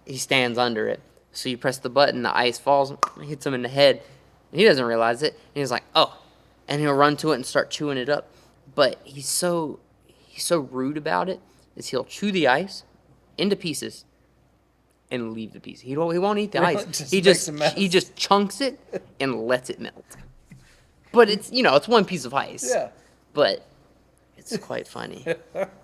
He stands under it. So you press the button, the ice falls, hits him in the head. And he doesn't realize it. And he's like, oh. And he'll run to it and start chewing it up. But he's so rude about it, is he'll chew the ice into pieces and leave the piece. He won't eat the Really? ice. Just He makes a mess. he just chunks it and lets it melt. But it's it's one piece of ice. Yeah. But it's quite funny.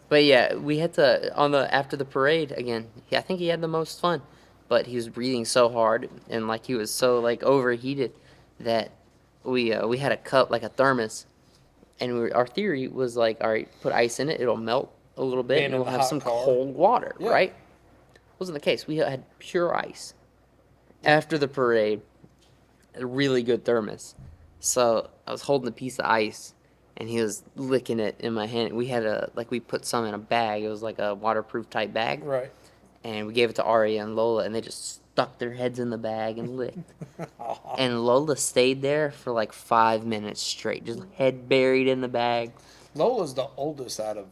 But yeah, we had to after the parade again. I think he had the most fun, but he was breathing so hard and like he was so like overheated that we had a cup, like a thermos, and our theory was like, all right, put ice in it, it'll melt a little bit, Being and in we'll the have hot some car. cold water, Yeah. right? Wasn't the case. We had pure ice after the parade, a really good thermos. So I was holding a piece of ice, and he was licking it in my hand. We had we put some in a bag. It was like a waterproof type bag, Right. and we gave it to Aria and Lola, and they just stuck their heads in the bag and licked. And Lola stayed there for like 5 minutes straight, just head buried in the bag. Lola's the oldest out of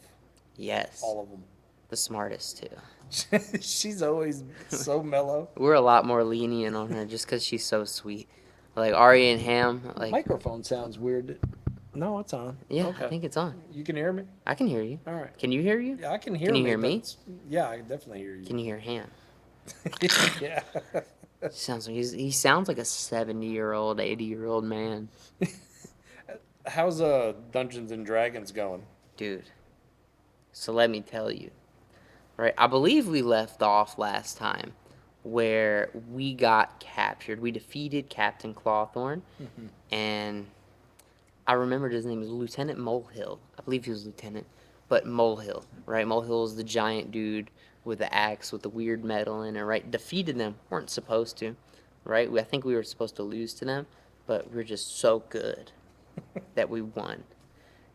Yes, all of them. the smartest too. She's always so mellow. We're a lot more lenient on her just because she's so sweet. Like Aria and Ham, like Microphone sounds weird. No, it's on. yeah, Okay. I think it's on. You can hear me? I can hear you. All right. Can you hear you? Yeah, I can hear Can you me, hear but me? yeah, I can definitely hear you. Can you hear Ham? Yeah. He sounds like a 70-year-old, 80-year-old man, How's Dungeons and Dragons going? dude. So let me tell you, right? I believe we left off last time where we got captured. We defeated Captain Clawthorn, and I remembered his name was Lieutenant Molehill. I believe he was Lieutenant, but Molehill, right? Molehill is the giant dude with the axe with the weird metal in it, right? Defeated them. Weren't supposed to, right? I think we were supposed to lose to them, but we're just so good that we won.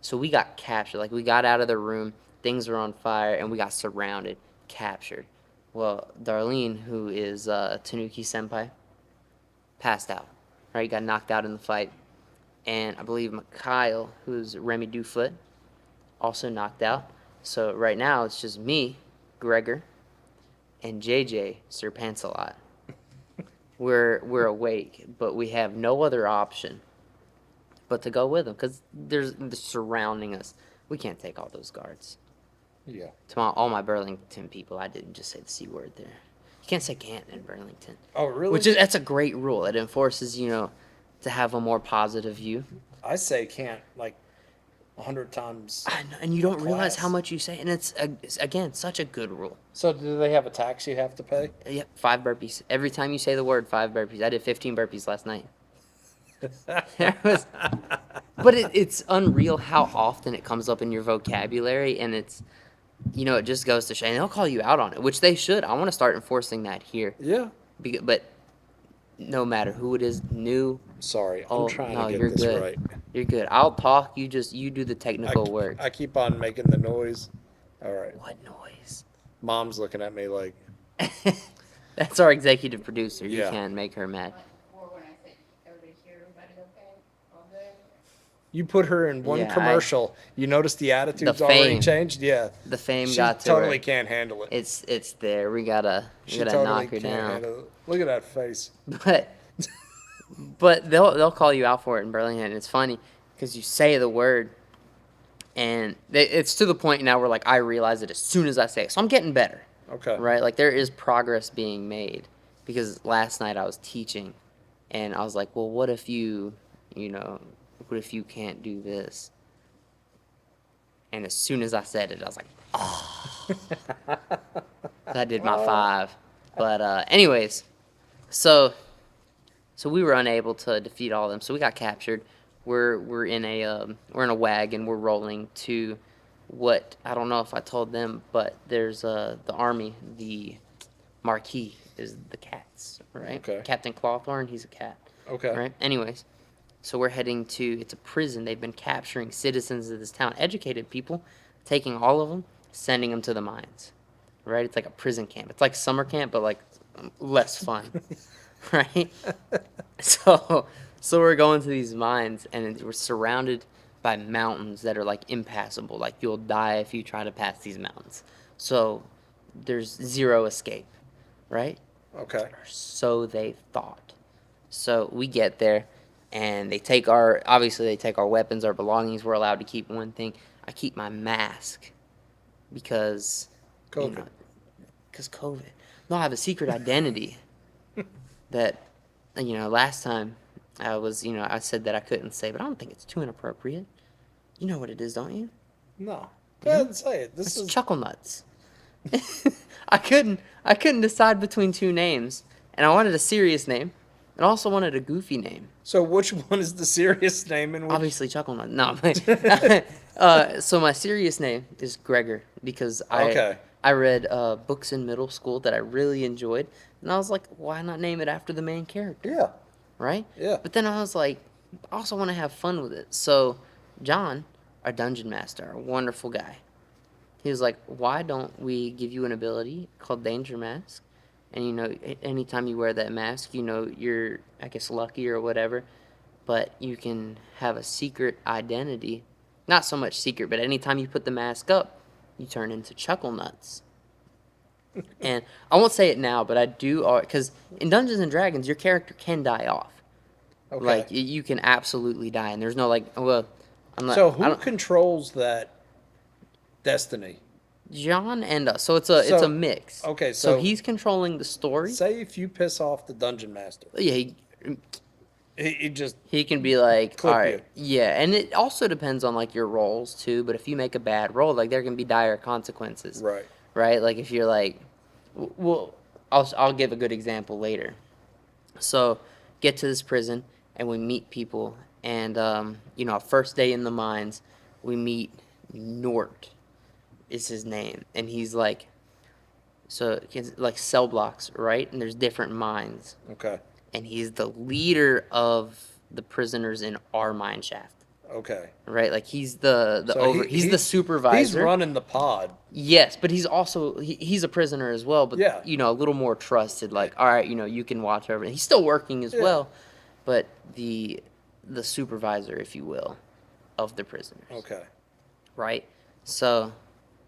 So we got captured. Like, we got out of the room, things were on fire, and we got surrounded, captured. Well, Darlene, who is Tanuki Senpai, passed out, right? Got knocked out in the fight. And I believe Mikhail, who's Remy Dufoot, also knocked out. So right now it's just me, Gregor, and JJ, Sir Pansalot. We're awake, but we have no other option but to go with them because they're surrounding us. We can't take all those guards. Yeah. To all my Burlington people, I didn't just say the C word there. You can't say can't in Burlington. Oh, really? That's a great rule. It enforces, to have a more positive view. I say can't like 100 times. I know, and you don't realize Class. how much you say, and it's again such a good rule. So do they have a tax you have to pay? Yep, 5 burpees every time you say the word. 5 burpees. I did 15 burpees last night. But it's unreal how often it comes up in your vocabulary, and it's it just goes to show, and they'll call you out on it, which they should. I want to start enforcing that here. Yeah. But no matter who it is, new. Sorry, I'm Oh, trying no, to get you're this good. right. You're good. I'll talk. You do the technical work. I keep on making the noise. All right. What noise? Mom's looking at me like, That's our executive producer. You Yeah. can't make her mad. Before when I said everybody's here, everybody okay? All good? you put her in one Yeah, commercial. You notice the attitude's The already fame. changed? Yeah. The fame She got to totally her. can't handle it. It's there. We gotta She knock totally her can't down. handle it. Look at that face. But they'll call you out for it in Burlington. It's funny because you say the word, and it's to the point now where I realize it as soon as I say it. So I'm getting better, Okay. right? Like there is progress being made because last night I was teaching, and I was like, well, what if what if you can't do this? And as soon as I said it, I was like, oh. I did my 5. But anyways, so we were unable to defeat all of them. So we got captured. We're in a wagon. We're rolling to what I don't know if I told them, but there's the army. The Marquis is the cats, right? Okay. Captain Clawthorn, he's a cat. Okay. Right. Anyways, so we're heading to it's a prison. They've been capturing citizens of this town, educated people, taking all of them, sending them to the mines. Right. It's like a prison camp. It's like summer camp, but less fun. Right? So we're going to these mines, and we're surrounded by mountains that are impassable. You'll die if you try to pass these mountains. So there's zero escape, right? Okay. Or so they thought. So we get there, and they take our weapons, our belongings. We're allowed to keep one thing. I keep my mask because COVID. Because COVID. No, I have a secret identity. That, last time I said that I couldn't say, but I don't think it's too inappropriate. You know what it is, don't you? No. Go ahead and say it. This It's is Chuckle Nuts. I couldn't decide between 2 names, and I wanted a serious name, and I also wanted a goofy name. So which one is the serious name and which? Obviously, Chuckle Nut. No, so my serious name is Gregor because Okay. I read books in middle school that I really enjoyed, and I was like, why not name it after the main character, Yeah. right? Yeah. But then I was like, I also want to have fun with it. So John, our dungeon master, a wonderful guy, he was like, why don't we give you an ability called Danger Mask? And anytime you wear that mask, you're, I guess, lucky or whatever. But you can have a secret identity. Not so much secret, but anytime you put the mask up, you turn into Chuckle Nuts. And I won't say it now, but I do, because in Dungeons and Dragons, your character can die off. Okay. Like, you can absolutely die, and there's no, like, well, I'm not, So I who don't, controls that destiny? John and us. So it's a mix. Okay, So so he's controlling the story. say if you piss off the dungeon master, Yeah, he just he can be like, Clip all right, you. yeah, and it also depends on like your roles too. But if you make a bad roll, like there can be dire consequences, right. right? Like if you're like, well, I'll give a good example later. So, get to this prison and we meet people, and first day in the mines, we meet Nort, is his name, and he's like, so it's like cell blocks, right? And there's different mines, Okay. and he's the leader of the prisoners in our mine shaft, Okay. right? Like he's the So he's the supervisor. He's running the pod. Yes, but he's also he's a prisoner as well, but Yeah. a little more trusted. Like, all right, you can watch over. He's still working as Yeah. well, but the supervisor, if you will, of the prisoners. Okay. Right. So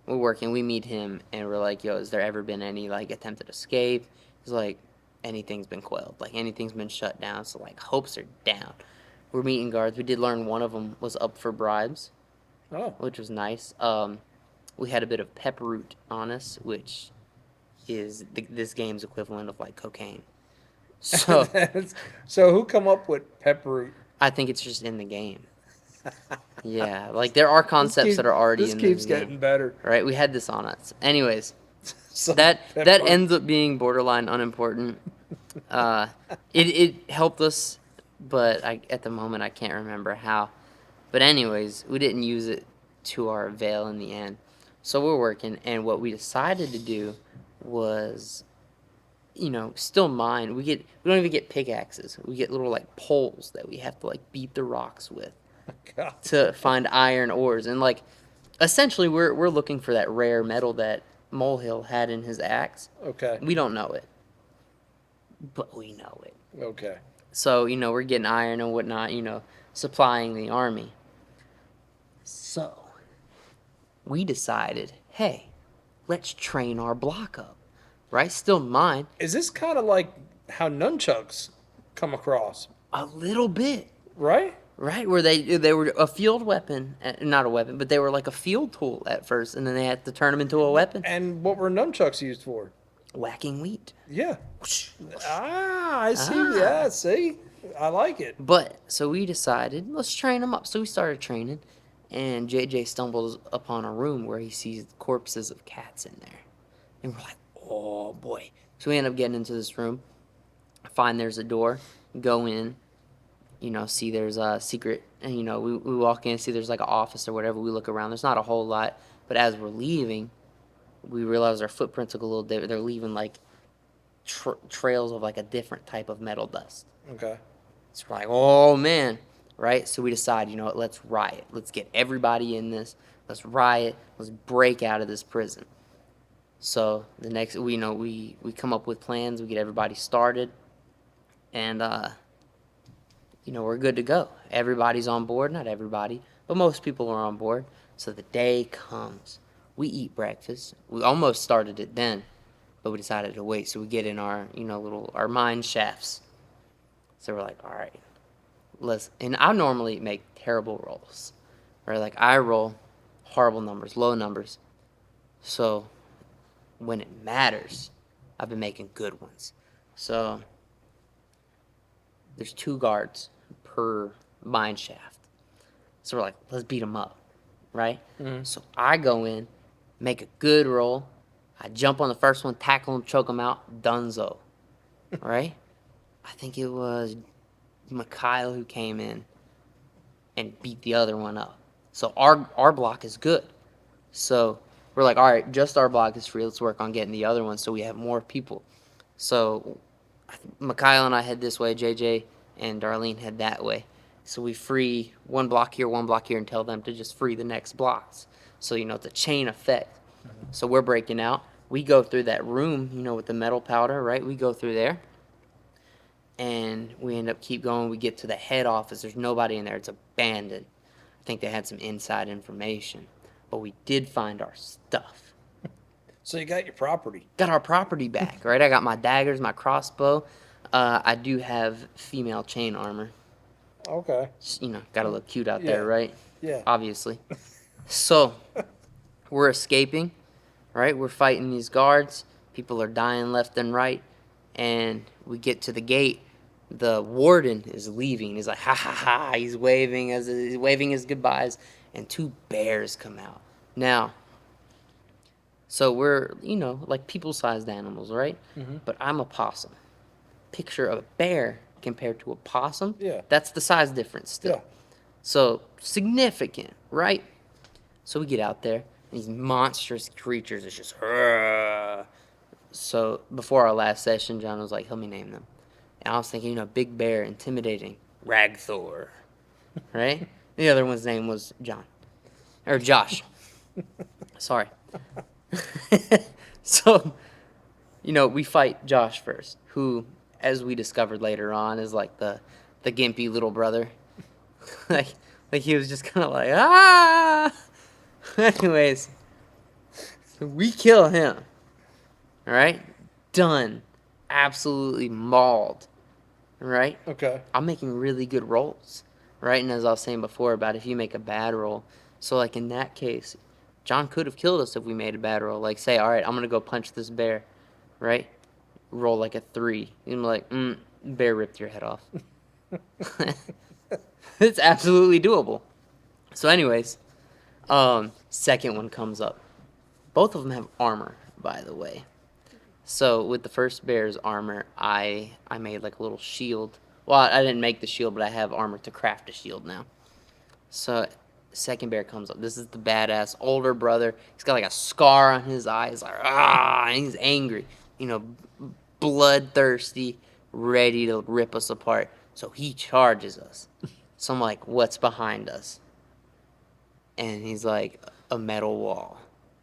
we're working. We meet him, and we're like, "Yo, has there ever been any like attempted escape?" He's like, "Anything's been quelled. Like anything's been shut down. So like hopes are down." We're meeting guards. We did learn one of them was up for bribes, Oh. which was nice. We had a bit of pep root on us, which is this game's equivalent of like cocaine. So So who come up with pepperroot? I think it's just in the game. Yeah, like there are concepts that are already This in keeps the game. getting better. Right, we had this on us. Anyways, So that pepperroot. ends up being borderline unimportant. It helped us, but at the moment I can't remember how. But anyways, we didn't use it to our avail in the end. So we're working, and what we decided to do was, still mine. We don't even get pickaxes. We get little like poles that we have to like beat the rocks with God. to find iron ores, and like essentially we're looking for that rare metal that Molehill had in his axe. Okay. We don't know it, but we know it. Okay. So we're getting iron and whatnot. Supplying the army. So we decided, hey, let's train our block up, right? Still mine, Is this kind of like how nunchucks come across? a little bit, Right? right? Where they were a field weapon, not a weapon, but they were like a field tool at first, and then they had to turn them into a weapon. And what were nunchucks used for? Whacking wheat. Yeah. Ah, I see. Ah. Yeah, see? I like it. But so we decided, let's train them up. So we started training, and JJ stumbles upon a room where he sees corpses of cats in there, and we're like, oh boy. So we end up getting into this room, find there's a door, go in, see there's a secret, and we walk in, see there's like an office or whatever. We look around, there's not a whole lot, but as we're leaving, we realize our footprints look a little different. They're leaving like trails of like a different type of metal dust. Okay. So we're like, oh man, right? So we decide, what, let's riot. Let's get everybody in this. Let's riot. Let's break out of this prison. So the next, we come up with plans. We get everybody started, and we're good to go. Everybody's on board. Not everybody, but most people are on board. So the day comes. We eat breakfast. We almost started it then, but we decided to wait. So we get in our, our mine shafts. So we're like, all right, and I normally make terrible rolls, right? Like I roll horrible numbers, low numbers. So when it matters, I've been making good ones. So there's 2 guards per mine shaft. So we're like, let's beat them up, right? Mm-hmm. So I go in, make a good roll. I jump on the first one, tackle him, choke him out, dunzo, right? I think it was Mikhail who came in and beat the other one up. So our block is good. So we're like, all right, just our block is free. Let's work on getting the other one so we have more people. So Mikhail and I head this way, JJ and Darlene head that way. So we free one block here, and tell them to just free the next blocks. So, it's a chain effect. So we're breaking out. We go through that room, with the metal powder, right? We go through there. And we end up keep going. We get to the head office. There's nobody in there. It's abandoned. I think they had some inside information. But we did find our stuff. So you got your property. Got our property back, right? I got my daggers, my crossbow. I do have female chain armor. Okay. Gotta look cute out Yeah. there, right? Yeah. Obviously. So, we're escaping, right? We're fighting these guards. People are dying left and right. And we get to the gate. The warden is leaving. He's like, ha ha ha. He's waving his goodbyes. And 2 bears come out. Now, so we're, like people-sized animals, right? Mm-hmm. But I'm a possum. Picture of a bear compared to a possum. Yeah. That's the size difference still. Yeah. So significant, right? So we get out there, and these monstrous creatures is just. So before our last session, John was like, "Help me name them," and I was thinking, big bear, intimidating, Ragthor, right? The other one's name was John, or Josh. Sorry. So, we fight Josh first, who, as we discovered later on, is like the gimpy little brother. like he was just kind of like, ah! Anyways, so we kill him. All right? Done. Absolutely mauled. All right? Okay. I'm making really good rolls. Right? And as I was saying before about if you make a bad roll. So, like, in that case, John could have killed us if we made a bad roll. Like, say, all right, I'm going to go punch this bear. Right? Roll like a 3. And I'm like, bear ripped your head off. It's absolutely doable. So anyways, second one comes up. Both of them have armor, by the way. So with the first bear's armor, I made like a little shield. Well, I didn't make the shield, but I have armor to craft a shield now. So second bear comes up. This is the badass older brother. He's got like a scar on his eye. He's like, and he's angry. Bloodthirsty, ready to rip us apart. So he charges us. So I'm like, what's behind us? And he's like, a metal wall.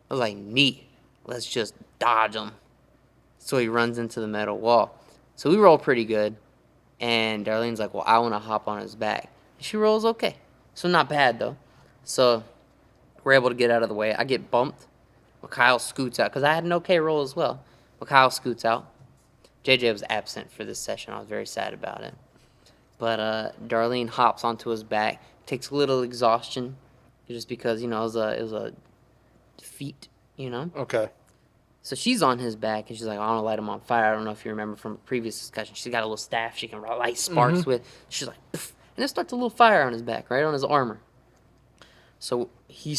I was like, neat. Let's just dodge him. So he runs into the metal wall. So we roll pretty good. And Darlene's like, well, I want to hop on his back. She rolls okay. So not bad, though. So we're able to get out of the way. I get bumped. Mikhail scoots out, because I had an okay roll as well. Mikhail scoots out. JJ was absent for this session. I was very sad about it. But Darlene hops onto his back. Takes a little exhaustion, just because, it was a feat, Okay. So she's on his back, and she's like, I want to light him on fire. I don't know if you remember from a previous discussion. She's got a little staff she can light sparks with. She's like, poof, and it starts a little fire on his back, right on his armor. So he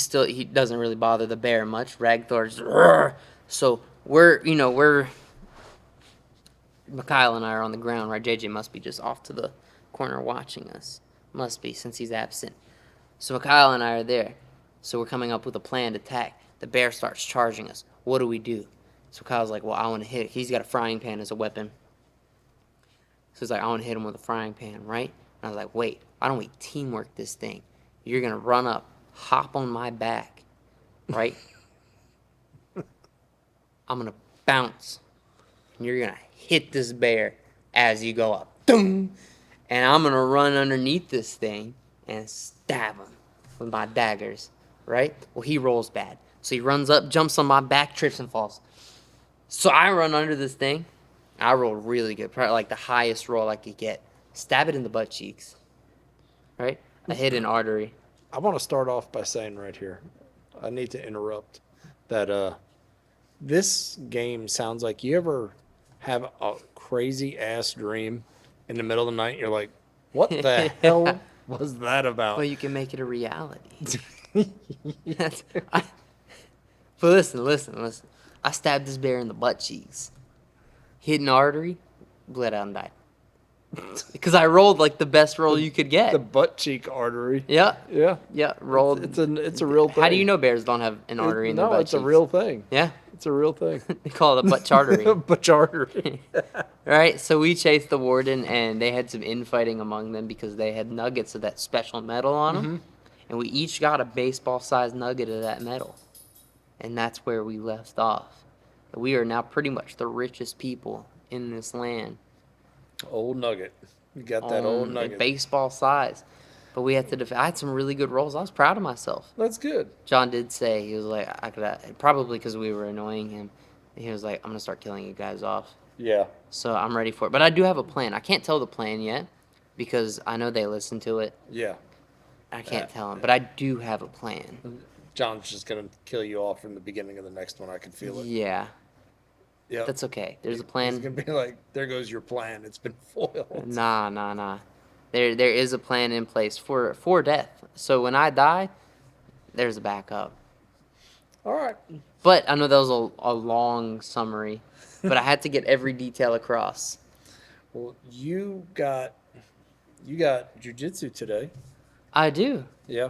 doesn't really bother the bear much. Ragthor's, so we're Mikhail and I are on the ground, right? JJ must be just off to the corner watching us. Must be, since he's absent. So Mikhail and I are there. So we're coming up with a planned attack. The bear starts charging us. What do we do? So Kyle's like, well, I want to hit it. He's got a frying pan as a weapon. So he's like, I want to hit him with a frying pan, right? And I was like, wait, why don't we teamwork this thing? You're going to run up, hop on my back, right? I'm going to bounce. And you're going to hit this bear as you go up. Boom! And I'm going to run underneath this thing and stab him with my daggers, right? Well, he rolls bad. So he runs up, jumps on my back, trips and falls. So I run under this thing. I rolled really good, probably like the highest roll I could get. Stab it in the butt cheeks, right? I hit an artery. I want to start off by saying right here, I need to interrupt that this game sounds like you ever have a crazy ass dream in the middle of the night. You're like, what the hell was that about? Well, you can make it a reality. But listen. I stabbed this bear in the butt cheeks. Hit an artery, bled out and died. because I rolled like the best roll you could get. The butt cheek artery. Yeah, Yeah. yeah, rolled. It's a real thing. How do you know bears don't have an artery in their butt No, it's a cheeks? real thing. Yeah, It's a real thing. they call it a butt artery. Butt artery. Right, so we chased the warden, and they had some infighting among them because they had nuggets of that special metal on them, and we each got a baseball-sized nugget of that metal, and that's where we left off. We are now pretty much the richest people in this land. Old nugget. You got that old nugget. Baseball size, but we had to. I had some really good rolls. I was proud of myself. That's good. John did say, he was like, I could probably because we were annoying him. He was like, I'm gonna start killing you guys off. Yeah. So I'm ready for it. But I do have a plan. I can't tell the plan yet because I know they listen to it. Yeah. I can't tell them, but I do have a plan. John's just gonna kill you off from the beginning of the next one. I can feel it. Yeah, Yeah. that's okay. There's a He's plan. gonna be like, "There goes your plan. It's been foiled." Nah. There is a plan in place for death. So when I die, there's a backup. All right. But I know that was a long summary, but I had to get every detail across. Well, you got jujitsu today. I do. Yeah.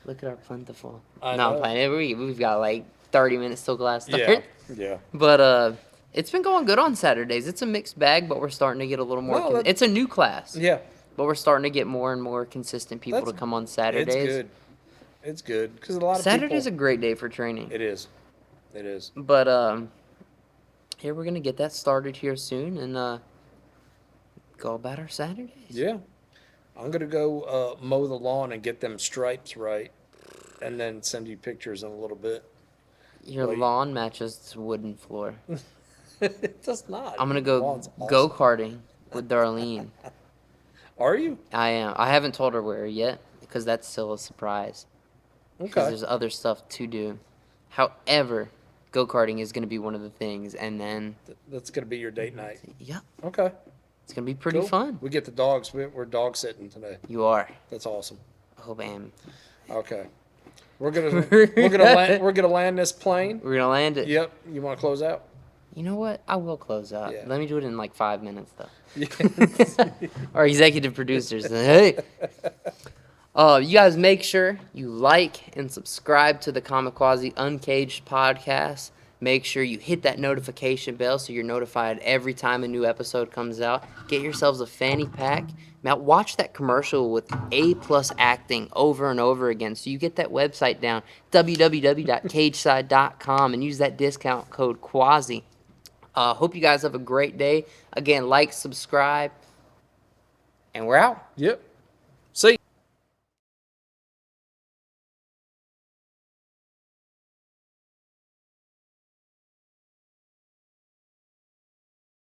Look at our plentiful. I No, know. I'm playing. We've got like 30 minutes till class start. Yeah. Yeah. But it's been going good on Saturdays. It's a mixed bag, but we're starting to get a little more. No, that- It's a new class, Yeah. but we're starting to get more and more consistent people That's- to come on Saturdays. It's good. It's good because a lot of Saturday's people. a great day for training. It is. It is. But here we're gonna get that started here soon and go about our Saturdays. Yeah. I'm gonna go mow the lawn and get them stripes right, and then send you pictures in a little bit. Your Well, lawn matches the wooden floor. It does not. I'm gonna The go lawn's awesome. go karting with Darlene. Are you? I am. I haven't told her where yet because that's still a surprise. Because Okay. there's other stuff to do. However, go karting is gonna be one of the things, and then That's gonna be your date night. yeah, Okay. it's gonna be pretty Cool. fun. We get the dogs. We're dog sitting today. You are. That's awesome. I hope I am. Okay. We're gonna land this plane. We're gonna land it. Yep. You want to close out? You know what? I will close out. Yeah. Let me do it in like 5 minutes though. Yeah. Our executive producers. Hey. You guys make sure you like and subscribe to the Kamicuozzi Uncaged podcast. Make sure you hit that notification bell so you're notified every time a new episode comes out. Get yourselves a fanny pack. Now watch that commercial with A+ acting over and over again so you get that website down, www.cageside.com, and use that discount code Quasi. Hope you guys have a great day. Again, like, subscribe, and we're out. Yep. See.